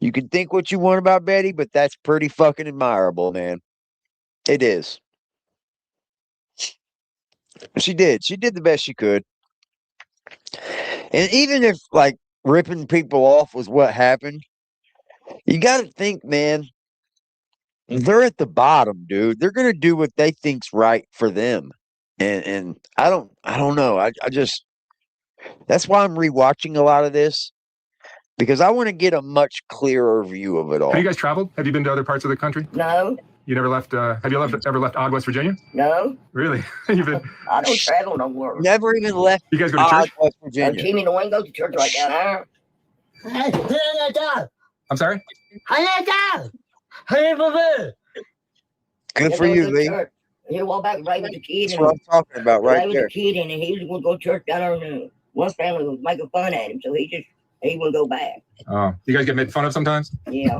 You can think what you want about Betty, but that's pretty fucking admirable, man. It is. She did. She did the best she could. And even if, like, ripping people off was what happened, you got to think, man, they're at the bottom, dude. They're going to do what they think's right for them. And I don't know. I just, that's why I'm rewatching a lot of this, because I want to get a much clearer view of it all. Have you guys traveled? Have you been to other parts of the country? No, You never left? Have you ever left Odd, West Virginia? no, Really? You've been? I don't travel no more. Never even left You guys go to Odd, church? West And Virginia. Timmy and Wayne go to church right down there. I'm sorry. Good They for go you, to Lee. church. He'll walk back right with the kid. That's what I'm talking about Ray right was there. a kid and he was going to go to church down there. And one family was making fun at him, so he wouldn't go back. Oh, you guys get made fun of sometimes? Yeah.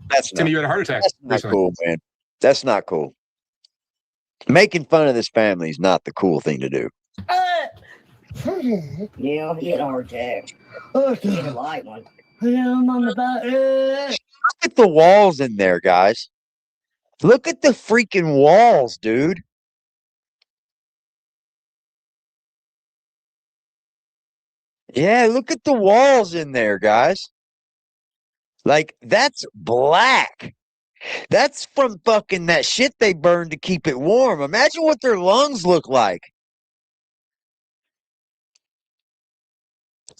That's Timmy, not, you had a heart attack that's not recently. cool, man. That's not cool. Making fun of this family is not the cool thing to do. Yeah, he had a heart attack. He had a light one. Look at the walls in there, guys. Look at the freaking walls, dude. Yeah, look at the walls in there, guys. Like, that's black. That's from fucking that shit they burned to keep it warm. Imagine what their lungs look like.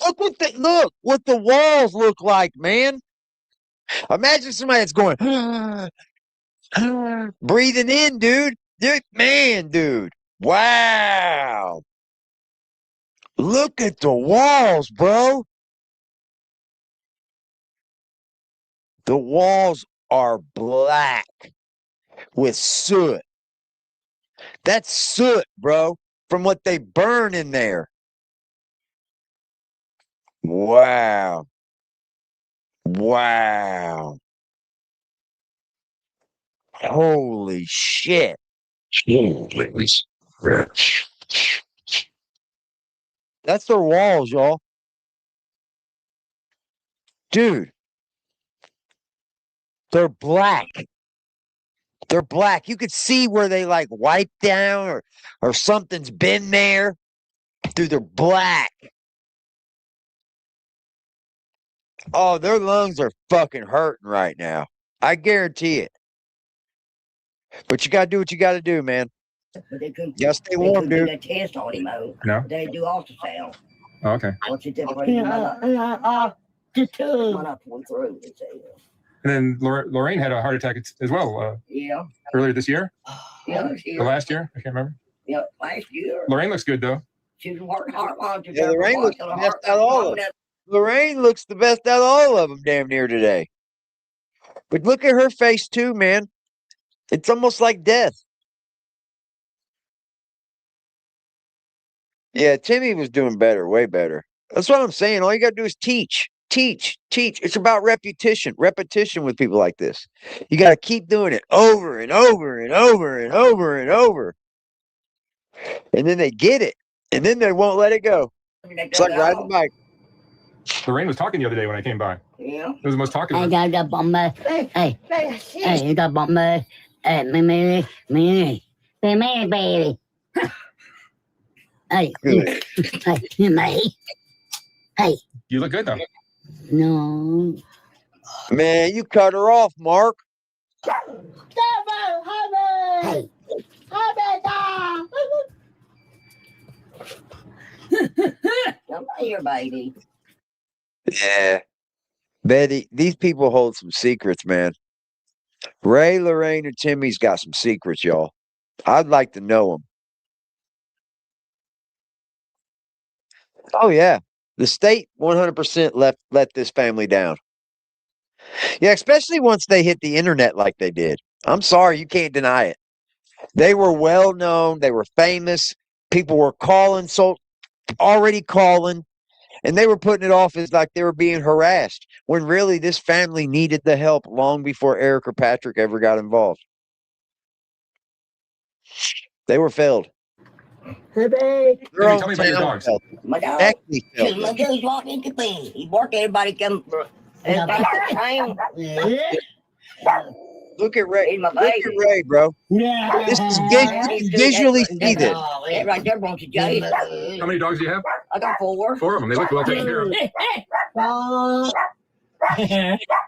Look what the walls look like, man. Imagine somebody that's going breathing in, dude. Dude. Wow. Look at the walls, bro. The walls are black with soot. That's soot, bro, from what they burn in there. Wow. Wow. Holy shit. Holy rich. That's their walls, y'all. Dude, they're black. They're black. You could see where they like wiped down or something's been there. Dude, they're black. Oh, their lungs are fucking hurting right now. I guarantee it. But you gotta do what you gotta do, man. But they couldn't. You gotta stay They warm, couldn't do dude. that test on him, though. No? They do ultrasound. Oh, okay. Once it separates him up, one up, one through. They say. And then Lorraine had a heart attack as well Yeah. earlier this year Yeah. or last year. I can't remember. Yeah. Last year. Lorraine looks good though. She was working hard while she Yeah, was Lorraine looks working the hard. best out of all of them. Lorraine looks the best out of all of them damn near today. But look at her face too, man. It's almost like death. Yeah, Timmy was doing better, way better. That's what I'm saying. All you gotta do is teach. Teach. It's about repetition. Repetition with people like this. You gotta keep doing it over and over and over and over and over. And then they get it. And then they won't let it go. It's like riding a bike. Lorraine was talking the other day when I came by. Yeah. It was the most talkative. Hey, the bomber. Hey, the bomber. Me, baby. Hey, Good. me. Hey, You look good though. no. Man, you cut her off, Mark. Hey, Come here, baby. Yeah. Betty, these people hold some secrets, man. Ray, Lorraine, and Timmy's got some secrets, y'all. I'd like to know them. Oh, yeah. The state 100% let this family down. Yeah, especially once they hit the internet like they did. I'm sorry, you can't deny it. They were well known. They were famous. People were already calling. And they were putting it off as like they were being harassed when really this family needed the help long before Eric or Patrick ever got involved. They were failed. baby. Their own tell me about your town dogs. failed. My dog. Actually Because failed. my dude's walking into me. He worked everybody come. Look at Ray. He's my Look at baby. Ray, bro. Yeah. This is good. You can visually see this. That right there belongs to Jay. How many dogs do you have? I got 4. 4 of them. They look well taken care of.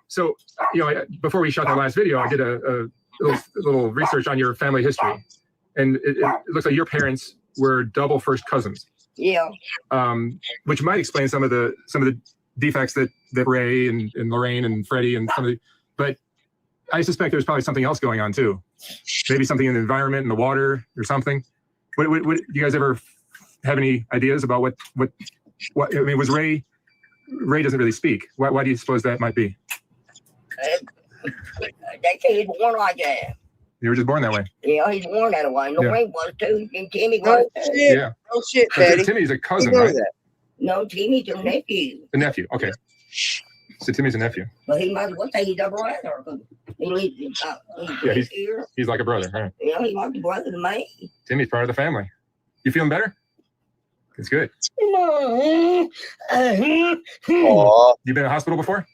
So, before we shot that last video, I did a little research on your family history, and it looks like your parents were double first cousins. Yeah. Which might explain some of the defects that Ray and Lorraine and Freddie and some of the, but I suspect there's probably something else going on too. Maybe something in the environment, in the water, or something. What do you guys ever have any ideas about what? I mean, was Ray doesn't really speak. Why do you suppose that might be? They say he's born like that. You were just born that way. Yeah, he's born that way. Lorraine was too, and Timmy No was too. shit. Yeah. No shit, But Betty. Timmy's a You cousin, know right? that. No, Timmy's a nephew. A nephew. Okay. So Timmy's a nephew. But he might as well say he's a brother. 'Cause he lives Yeah, he's- here. He's like a brother, right? Yeah, he might be brother to me. Timmy's part of the family. You feeling better? It's good. Aw. You been in the hospital before?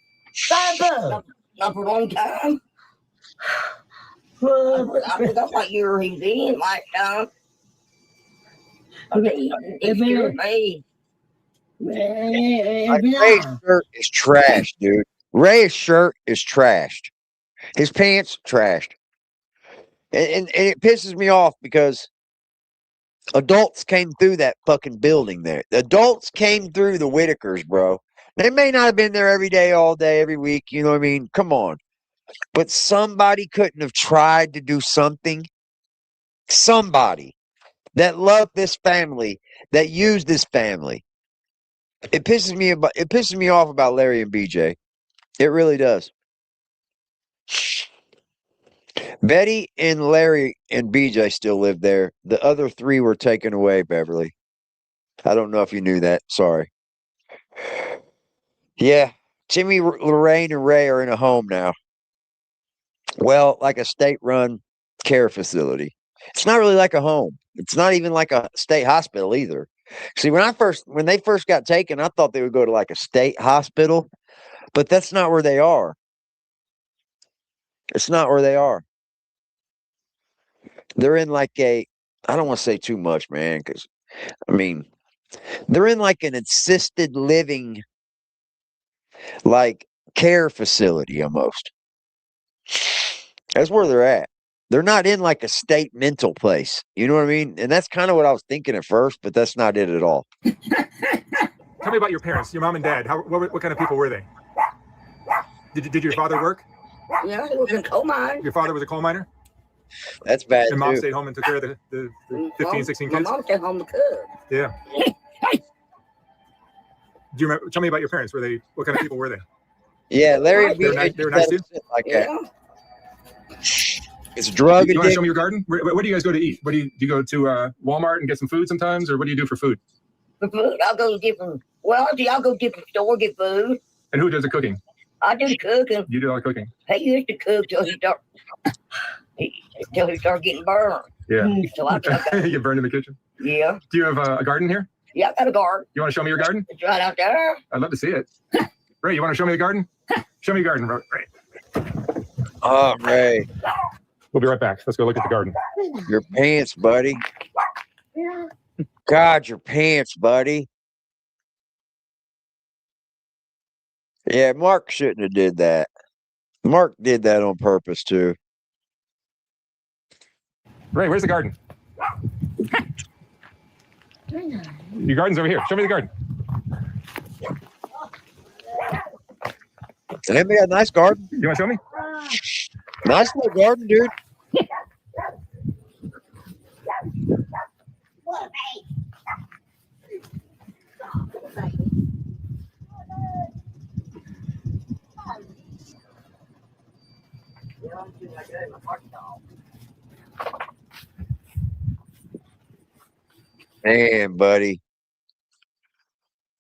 Not for a long time. I forgot what year he was in last time. It scared me. Like, Ray's shirt is trashed, dude. Ray's shirt is trashed. His pants trashed. And it pisses me off because adults came through that fucking building there. The adults came through the Whittakers, bro. They may not have been there every day, all day, every week. You know what I mean? Come on. But somebody couldn't have tried to do something. Somebody that loved this family, that used this family. It pisses me off about Larry and BJ. It really does. Betty and Larry and BJ still live there. The other three were taken away, Beverly. I don't know if you knew that. Sorry. Yeah. Timmy, Lorraine, and Ray are in a home now. Well, like a state-run care facility. It's not really like a home. It's not even like a state hospital either. See, when they first got taken, I thought they would go to like a state hospital, but that's not where they are. It's not where they are. They're in like I don't want to say too much, man, because I mean, they're in like an assisted living, like care facility almost. That's where they're at. They're not in like a state mental place. You know what I mean? And that's kind of what I was thinking at first, but that's not it at all. Tell me about your parents, your mom and dad. What kind of people were they? Did your father work? Yeah, he was in coal mine. Your father was a coal miner? That's bad. And mom too. stayed home and took care of the 15, 16 My kids? mom stayed home to cook. Yeah. Do you remember? Tell me about your parents. What kind of people were they? Yeah, Larry. They were nice, they were nice too? Like Yeah. that. It's drug You want to show addiction. me your garden? Where do you guys go to eat? Do you go to Walmart and get some food sometimes, or what do you do for food? For food, I'll go to different. Well, I'll go to different store get food. And who does the cooking? I do the cooking. You do all the cooking. He used to cook till he started getting burned. Yeah. So I You get burned in the kitchen. yeah, Do you have a garden here? yeah, I got a garden. You want to show me your garden? It's right out there. I'd love to see it. Ray, you want to show me the garden? Show me your garden, Ray. Oh, Ray, We'll be right back. Let's go look at the garden. your pants, buddy. God, your pants, buddy. Yeah, Mark shouldn't have did that. Mark did that on purpose too. Ray, where's the garden? Your garden's over here. Show me the garden. Anybody got a nice garden? You want to show me? Nice little garden, dude. Man, buddy.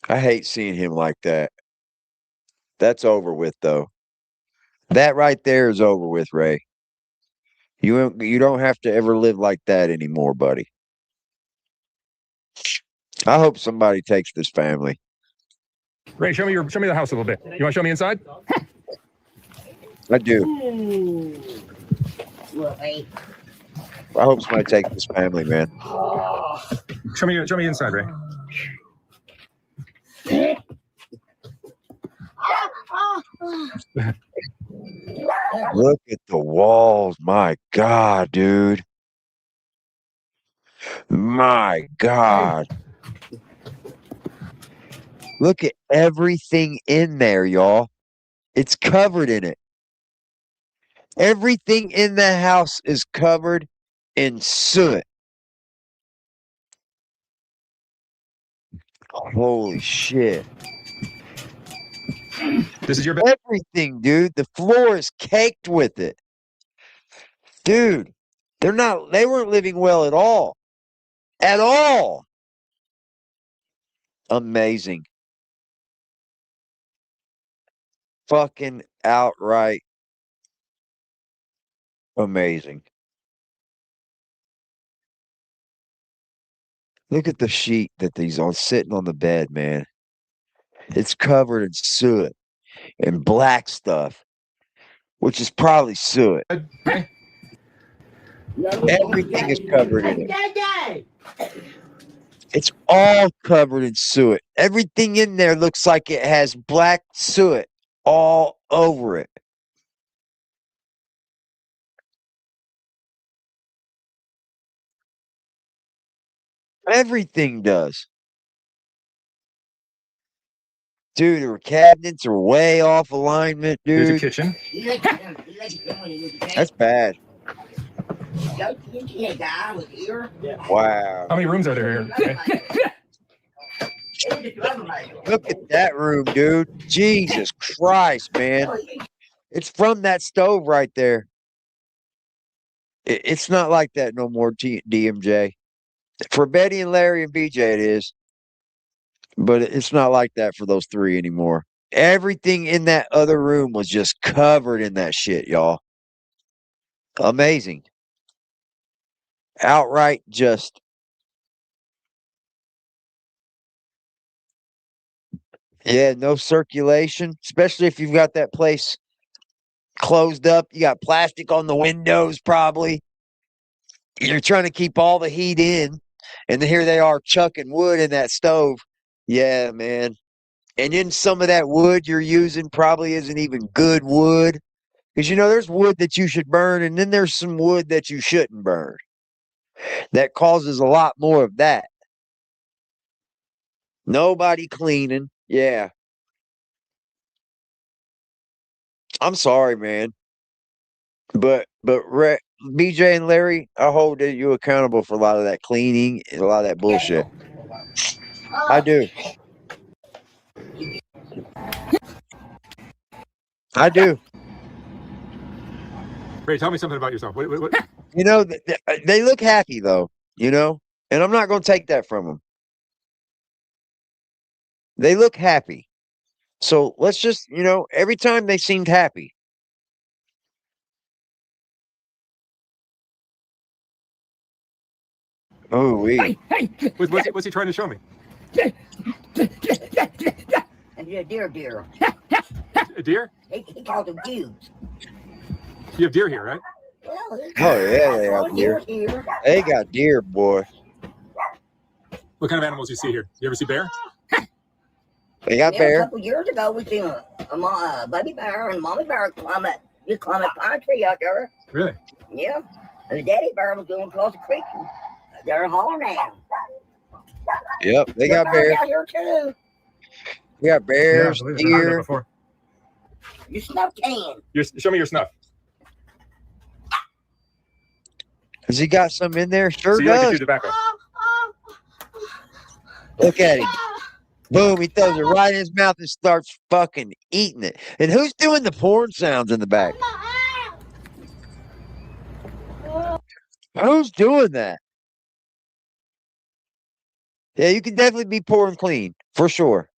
I hate seeing him like that. That's over with, though. That right there is over with, Ray. You don't have to ever live like that anymore, buddy. I hope somebody takes this family. Ray, show me the house a little bit. You want to show me inside? I do. I hope somebody takes this family, man. Show me inside, Ray. Look at the walls. My God, dude. My God. Look at everything in there, y'all. It's covered in it. Everything in the house is covered in soot. Holy shit. This is your bed? Everything, dude. The floor is caked with it. Dude, they weren't living well at all. At all. Amazing. Fucking outright amazing. Look at the sheet that he's on sitting on the bed, man. It's covered in soot and black stuff, which is probably soot. Everything is covered in it. It's all covered in soot. Everything in there looks like it has black soot all over it. Everything does. Dude, the cabinets are way off alignment, There's a dude. kitchen. That's bad. Wow. How many rooms are there here? Okay. Look at that room, dude. Jesus Christ, man. It's from that stove right there. It's not like that no more, DMJ. For Betty and Larry and BJ, it is. But it's not like that for those three anymore. Everything in that other room was just covered in that shit, y'all. Amazing. Outright just. Yeah, no circulation, especially if you've got that place closed up. You got plastic on the windows, probably. You're trying to keep all the heat in, and then here they are chucking wood in that stove. Yeah, man. And then some of that wood you're using probably isn't even good wood. Because, there's wood that you should burn, and then there's some wood that you shouldn't burn. That causes a lot more of that. Nobody cleaning. Yeah. I'm sorry, man. But BJ and Larry, I hold you accountable for a lot of that cleaning and a lot of that bullshit. I do. I do. Ray, tell me something about yourself. What? They look happy though, and I'm not going to take that from them. They look happy. So let's just, every time they seemed happy. Oh, What's he trying to show me? And a deer. A deer? He called them cubes. You have deer here, right? Well, Oh, yeah, they have deer. Here. They got deer, boy. What kind of animals do you see here? You ever see bear? They got A bear. couple years ago, we seen a baby bear and mommy bear climb that pine tree out there. Really? Yeah. And the daddy bear was going across the creek. They're hollering at him. Yep, they got bears. out here too. We got bears, Yeah, I've heard that deer. before. You snuff can. Show me your snuff. Has he got some in there? Sure So you like to does. chew tobacco? Look at him. Boom, he throws it right in his mouth and starts fucking eating it. And who's doing the porn sounds in the back? Who's doing that? Yeah, you can definitely be poor and clean, for sure.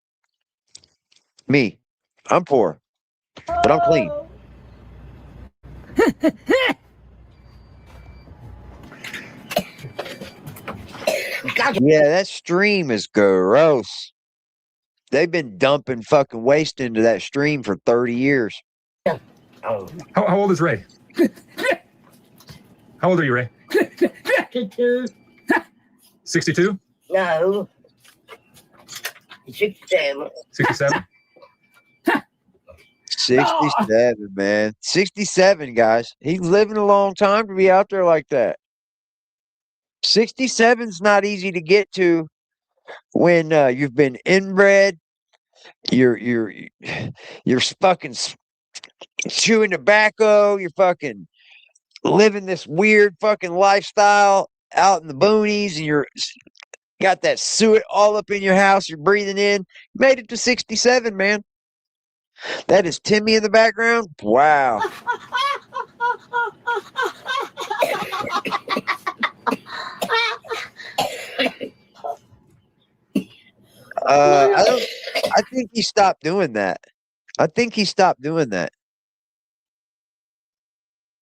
Me, I'm poor, but I'm clean. Yeah, that stream is gross. They've been dumping fucking waste into that stream for 30 years. Oh, How old is Ray? How old are you, Ray? 62? no. 67. 67? 67, man. 67, guys. He's living a long time to be out there like that. 67's not easy to get to when you've been inbred. You're fucking chewing tobacco. You're fucking living this weird fucking lifestyle out in the boonies, and you're got that suet all up in your house. You're breathing in. Made it to 67, man. That is Timmy in the background. Wow. I think he stopped doing that.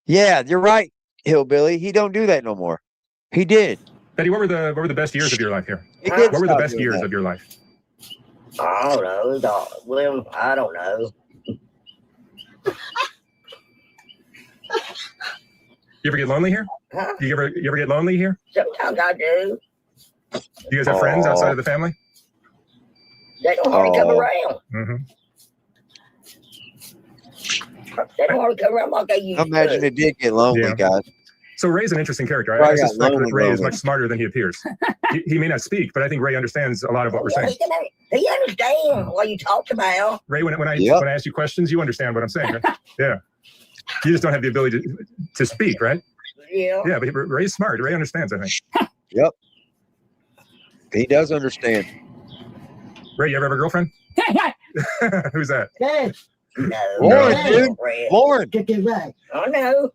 Yeah, you're right, Hillbilly. He don't do that no more. He did. Betty, what were the best years of your life here? He did What were the stop best doing years that. of your life? I don't know. Well, I don't know. You ever get lonely here? Huh? You ever get lonely here? Sometimes I do. You guys have friends outside of the family? They don't hardly come Oh. around. Mm-hmm. They don't hardly come around like they used I imagine to. it did get lonely, Yeah. guys. So Ray's an interesting character. I Probably got suspect that lonely, Ray is lonely. much smarter than he appears. He may not speak, but I think Ray understands a lot of what we're Yeah, saying. he understands what you talked about. Ray, when I Yep. when I ask you questions, you understand what I'm saying, right? Yeah. You just don't have the ability to speak, right? Yeah. Yeah, but Ray's smart. Ray understands, I think. Yep. He does understand. Ray, you ever have a girlfriend? Who's that? No. Lauren, no, dude. Red. Lauren. I know.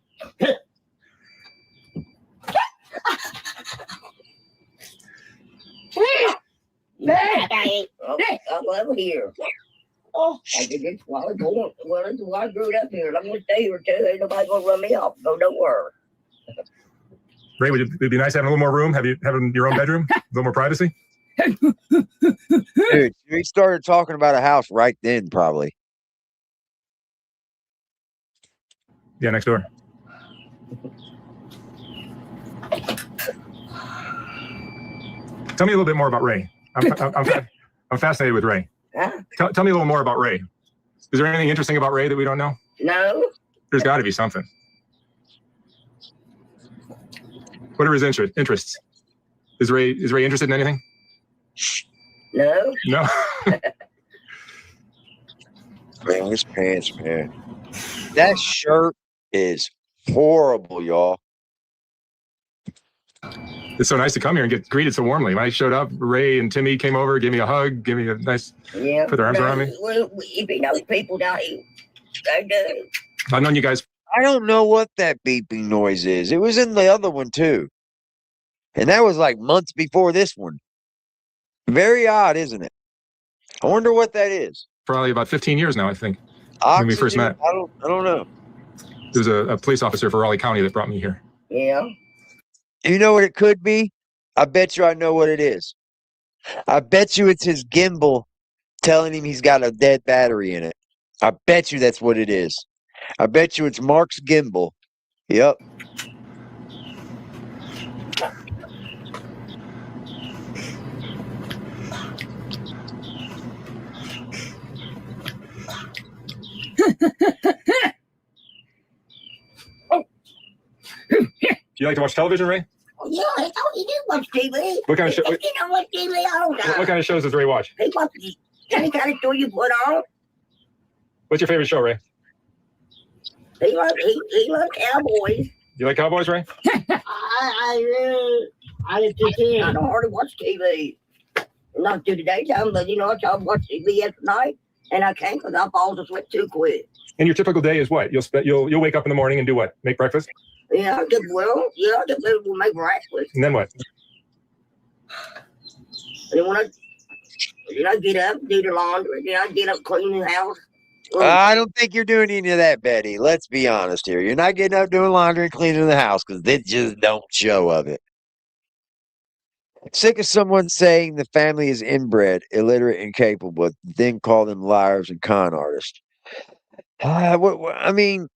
Okay. I'm over here. I did this while I go. Well, that's why I grew up here. I'm gonna stay here too. Ain't nobody gonna run me off. So don't worry. Ray, it'd be nice having a little more room. Having your own bedroom, a little more privacy. Dude, we started talking about a house right then, probably. Yeah, next door. Tell me a little bit more about Ray. I'm fascinated with Ray. Huh? Tell me a little more about Ray. Is there anything interesting about Ray that we don't know? No. There's got to be something. What are his interests? Is Ray interested in anything? No. No. Man, his pants, man. That shirt is horrible, y'all. It's so nice to come here and get greeted so warmly. When I showed up, Ray and Timmy came over, gave me a hug, gave me a nice, Yeah. put their arms around me. Well, if you know people down here, they do. I've known you guys. I don't know what that beeping noise is. It was in the other one too. And that was like months before this one. Very odd, isn't it? I wonder what that is. Probably about 15 years now, I think. Oxygen? When we first met. I don't know. There was a police officer for Raleigh County that brought me here. Yeah. You know what it could be? I bet you I know what it is. I bet you it's his gimbal telling him he's got a dead battery in it. I bet you that's what it is. I bet you it's Mark's gimbal. Yep. Do you like to watch television, Ray? Yeah, I thought you did watch TV. What kind of show? If you don't watch TV, I don't know. What kind of shows does Ray watch? He watches any kind of show you put on. What's your favorite show, Ray? He loves cowboys. You like Cowboys, Ray? I don't hardly watch TV. Not to the daytime, but I try to watch TV at night, and I can't because I fall asleep too quick. And your typical day is what? You'll wake up in the morning and do what? Make breakfast? Yeah, I will make breakfast. And then what? And then I get up, do the laundry, then I get up, clean the house. I don't think you're doing any of that, Betty. Let's be honest here. You're not getting up doing laundry and cleaning the house because they just don't show of it. Sick of someone saying the family is inbred, illiterate, incapable, then call them liars and con artists. I mean,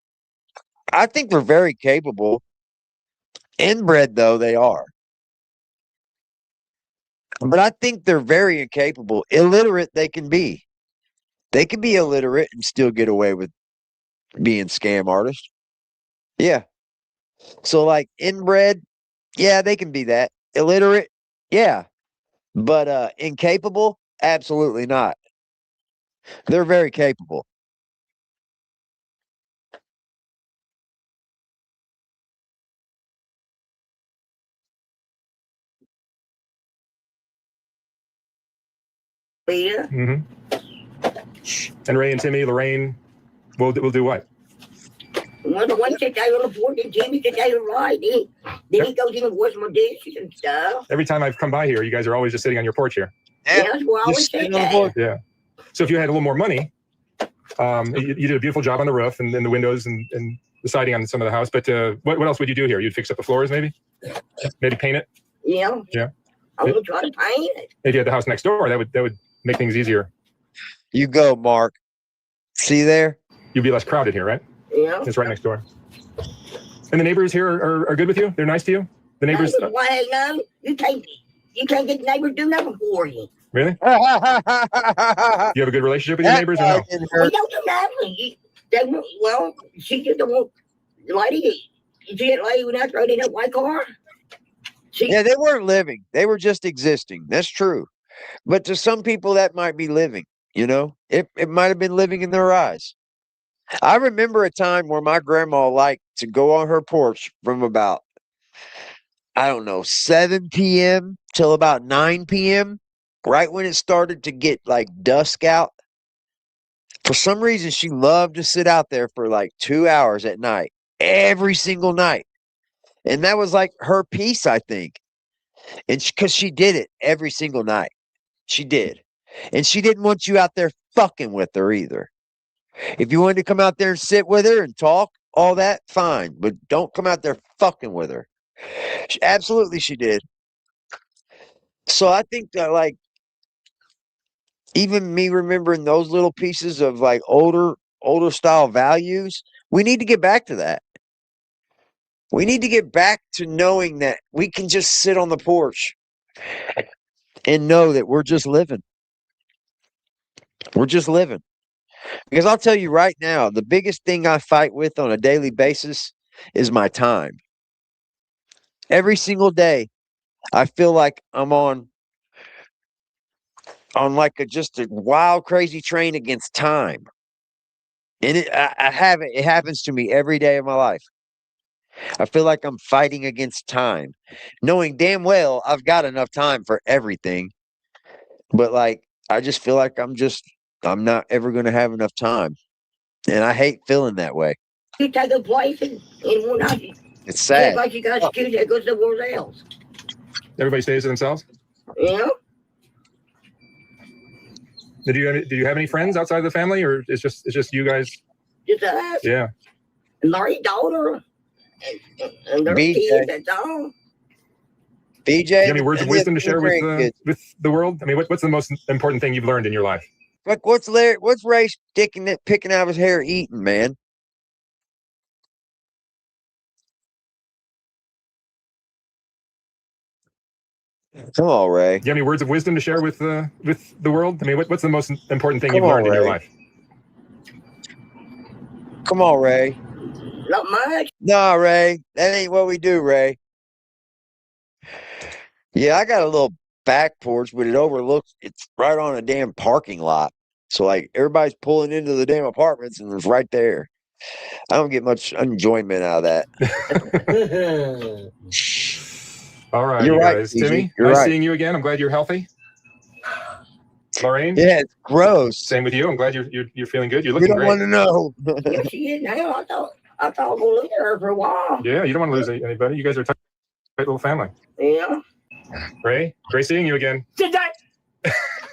I think they're very capable. Inbred, though, they are. But I think they're very incapable. Illiterate, they can be. They can be illiterate and still get away with being scam artists. Yeah. So, like, inbred, yeah, they can be that. Illiterate, yeah. But incapable, absolutely not. They're very capable. Yeah. Mm-hmm. And Ray and Timmy, Lorraine, we'll do what? Well, the one sits out on the porch and Jimmy sits out right. Then he goes in and washes my dishes and stuff. Every time I've come by here, you guys are always just sitting on your porch here. Yeah, that's where I always sit there. Yeah. So if you had a little more money, you did a beautiful job on the roof and the windows and the siding on some of the house. But what else would you do here? You'd fix up the floors, maybe? Maybe paint it? Yeah. Yeah. I'm gonna try to paint it. If you had the house next door, that would make things easier. You go, Mark. See there? You'd be less crowded here, right? Yeah. It's right next door. And the neighbors here are good with you? They're nice to you? The neighbors? Why, no, you can't get the neighbors to do nothing for you. Really? You have a good relationship with your neighbors or no? We don't do nothing. She just the one, the lady, you see that lady when I rode in that white car? Yeah, they weren't living. They were just existing. That's true. But to some people, that might be living. It might have been living in their eyes. I remember a time where my grandma liked to go on her porch from about, 7 p.m. till about 9 p.m., right when it started to get like dusk out. For some reason, she loved to sit out there for like 2 hours at night, every single night. And that was like her piece, I think. And because she did it every single night. She did. And she didn't want you out there fucking with her either. If you wanted to come out there and sit with her and talk, all that, fine. But don't come out there fucking with her. Absolutely, she did. So I think that, like, even me remembering those little pieces of like older style values, we need to get back to that. We need to get back to knowing that we can just sit on the porch and know that we're just living. We're just living. Because I'll tell you right now, the biggest thing I fight with on a daily basis is my time. Every single day, I feel like I'm on like just a wild, crazy train against time. And I have it. It happens to me every day of my life. I feel like I'm fighting against time, knowing damn well I've got enough time for everything. But like, I just feel like I'm not ever going to have enough time. And I hate feeling that way. You take a place in one night. It's sad. Everybody you got to choose that goes somewhere else. Everybody stays to themselves. Yeah. Did you have any friends outside of the family, or it's just you guys? Just us. Yeah. And Larry's daughter. And their BJ. kids, that's all. BJ, Do you have any words of and wisdom to share with grandkids. the world? I mean, what's the most important thing you've learned in your life? Like, what's Ray picking out of his hair eating, man? Come on, Ray. Do you have any words of wisdom to share with the world? I mean, what's the most important thing Come you've on, learned in your Ray. life? Come on, Ray. Not much. Nah, Ray. That ain't what we do, Ray. Yeah, I got a little back porch, but it's right on a damn parking lot. So like everybody's pulling into the damn apartments and it's right there. I don't get much enjoyment out of that. All right, You're you right, guys. PG. Timmy, You're nice right. seeing you again. I'm glad you're healthy. Lorraine, Yeah, it's gross. same with you. I'm glad you're feeling good. You're You looking don't great. want to know. Yeah, she is now. I thought we'll lose her for a while. Yeah, you don't want to lose anybody. You guys are a tight little family. Yeah. Ray, great seeing you again. Did that?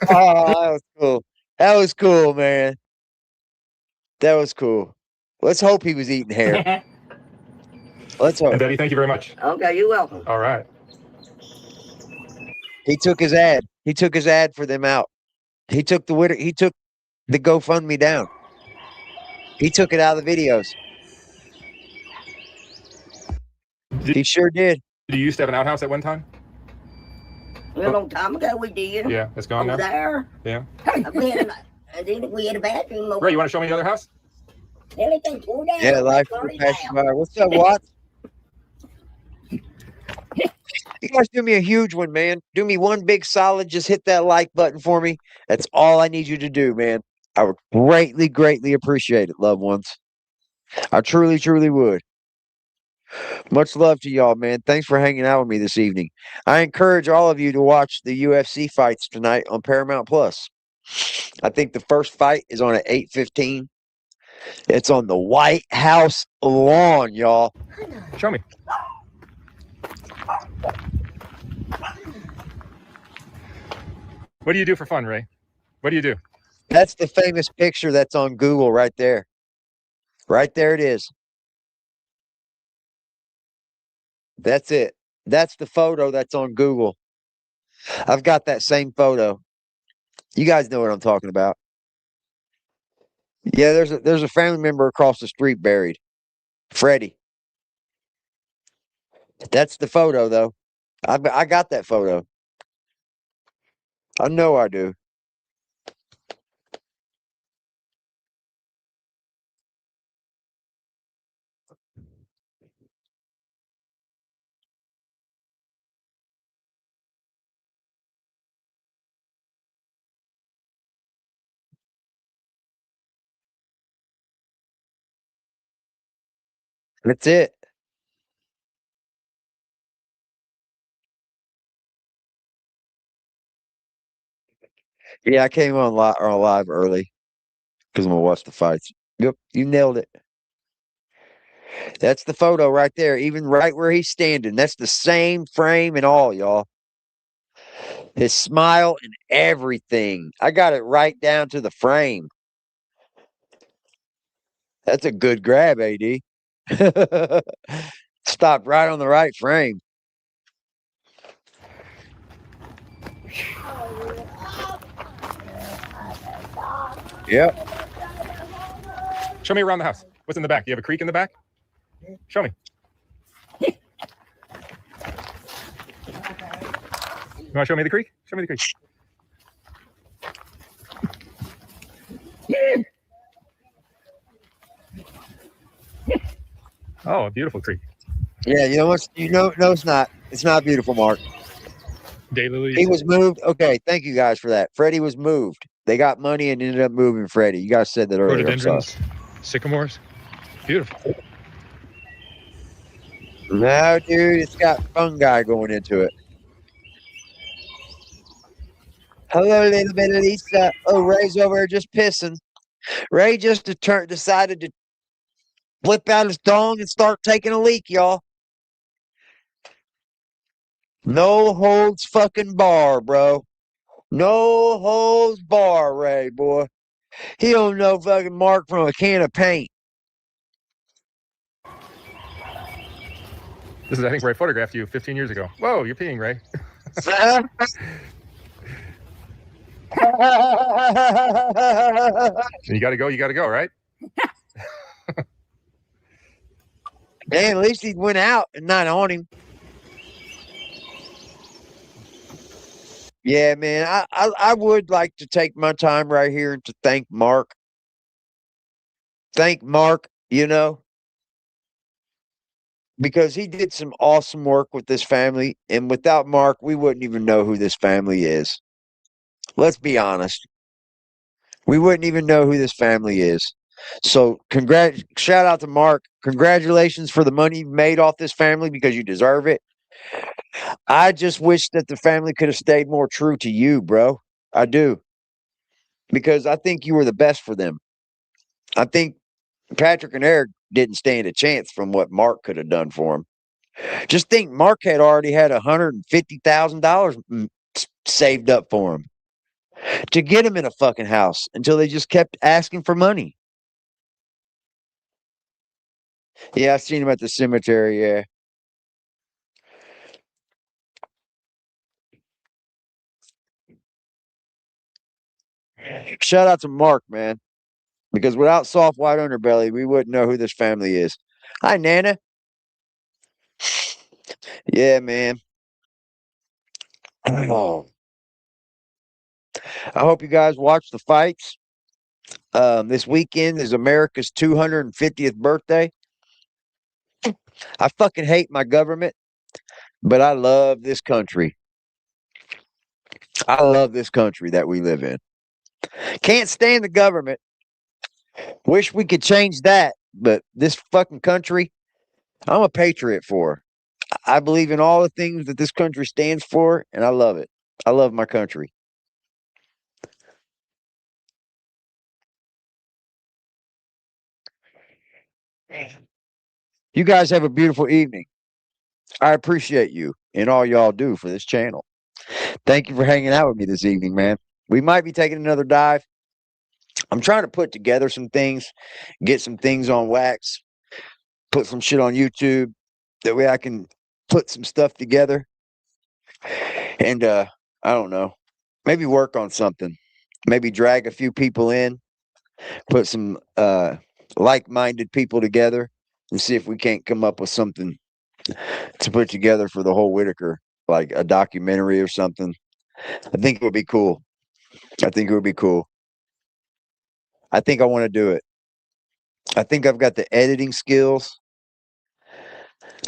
Oh, that was cool. That was cool, man. That was cool. Let's hope he was eating hair. Let's And hope. Betty, thank you very much. Okay, you're welcome. All right. He took his ad. He took his ad for them out. He took the GoFundMe down. He took it out of the videos. He sure did. Did you used to have an outhouse at one time? A long time ago we did. Yeah, it's gone Over now. there. Yeah. And then we had a bathroom over Ray, you want to show me the other house? everything tore down. Yeah, life Sorry passes now. by. What's up, Watts? You guys do me a huge one, man. Do me one big solid. Just hit that like button for me. That's all I need you to do, man. I would greatly, greatly appreciate it, loved ones. I truly, truly would. Much love to y'all, man. Thanks for hanging out with me this evening. I encourage all of you to watch the UFC fights tonight on Paramount Plus. I think the first fight is on at 8:15. It's on the White House lawn, y'all. Show me. What do you do for fun, Ray? What do you do? That's the famous picture that's on Google right there. Right there it is. That's it. That's the photo that's on Google. I've got that same photo. You guys know what I'm talking about. Yeah, there's a family member across the street buried. Freddie. That's the photo, though. I got that photo. I know I do. That's it. Yeah, I came on live early because I'm gonna watch the fights. Yep, you nailed it. That's the photo right there, even right where he's standing. That's the same frame and all, y'all. His smile and everything. I got it right down to the frame. That's a good grab, AD. Stopped right on the right frame. Yep. Show me around the house. What's in the back? Do you have a creek in the back? Show me. You want to show me the creek? Show me the creek. Oh, a beautiful creek. Yeah, you know what? No, it's not. It's not beautiful, Mark. Daylilies. He was moved. Okay, thank you guys for that. Freddie was moved. They got money and ended up moving Freddie. You guys said that earlier. Rhododendrons, sycamores. Beautiful. No, dude, it's got fungi going into it. Hello, little bit of Lisa. Oh, Ray's over there just pissing. Ray just decided to whip out his dong and start taking a leak, y'all. No holds fucking bar, bro. No holds bar, Ray, boy. He don't know fucking Mark from a can of paint. This is, I think, where I photographed you 15 years ago. Whoa, you're peeing, Ray. You got to go, right? Man, at least he went out and not on him. Yeah, man, I would like to take my time right here to thank Mark. Thank Mark, because he did some awesome work with this family. And without Mark, we wouldn't even know who this family is. Let's be honest. We wouldn't even know who this family is. So shout out to Mark. Congratulations for the money you made off this family because you deserve it. I just wish that the family could have stayed more true to you, bro. I do. Because I think you were the best for them. I think Patrick and Eric didn't stand a chance from what Mark could have done for them. Just think Mark had already had $150,000 saved up for him to get him in a fucking house until they just kept asking for money. Yeah, I seen him at the cemetery, yeah. Shout out to Mark, man. Because without soft white underbelly, we wouldn't know who this family is. Hi, Nana. Yeah, man. Oh. I hope you guys watch the fights. This weekend is America's 250th birthday. I fucking hate my government, but I love this country. I love this country that we live in. Can't stand the government. Wish we could change that, but this fucking country, I'm a patriot for. I believe in all the things that this country stands for, and I love it. I love my country. You guys have a beautiful evening. I appreciate you and all y'all do for this channel. Thank you for hanging out with me this evening, man. We might be taking another dive. I'm trying to put together some things, get some things on wax, put some shit on YouTube. That way I can put some stuff together. And I don't know. Maybe work on something. Maybe drag a few people in, put some like-minded people together and see if we can't come up with something to put together for the whole Whittaker, like a documentary or something. I think it would be cool. I think it would be cool. I think I want to do it. I think I've got the editing skills.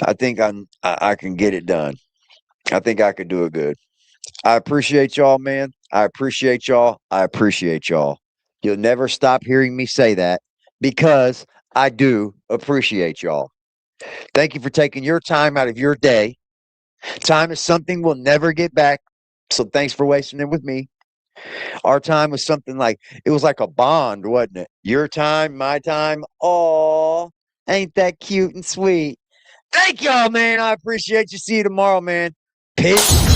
I think I can get it done. I think I could do it good. I appreciate y'all, man. I appreciate y'all. I appreciate y'all. You'll never stop hearing me say that because I do appreciate y'all. Thank you for taking your time out of your day. Time is something we'll never get back. So thanks for wasting it with me. Our time was something like, it was like a bond, wasn't it? Your time, my time. Oh, ain't that cute and sweet? Thank y'all, man. I appreciate you. See you tomorrow, man. Peace.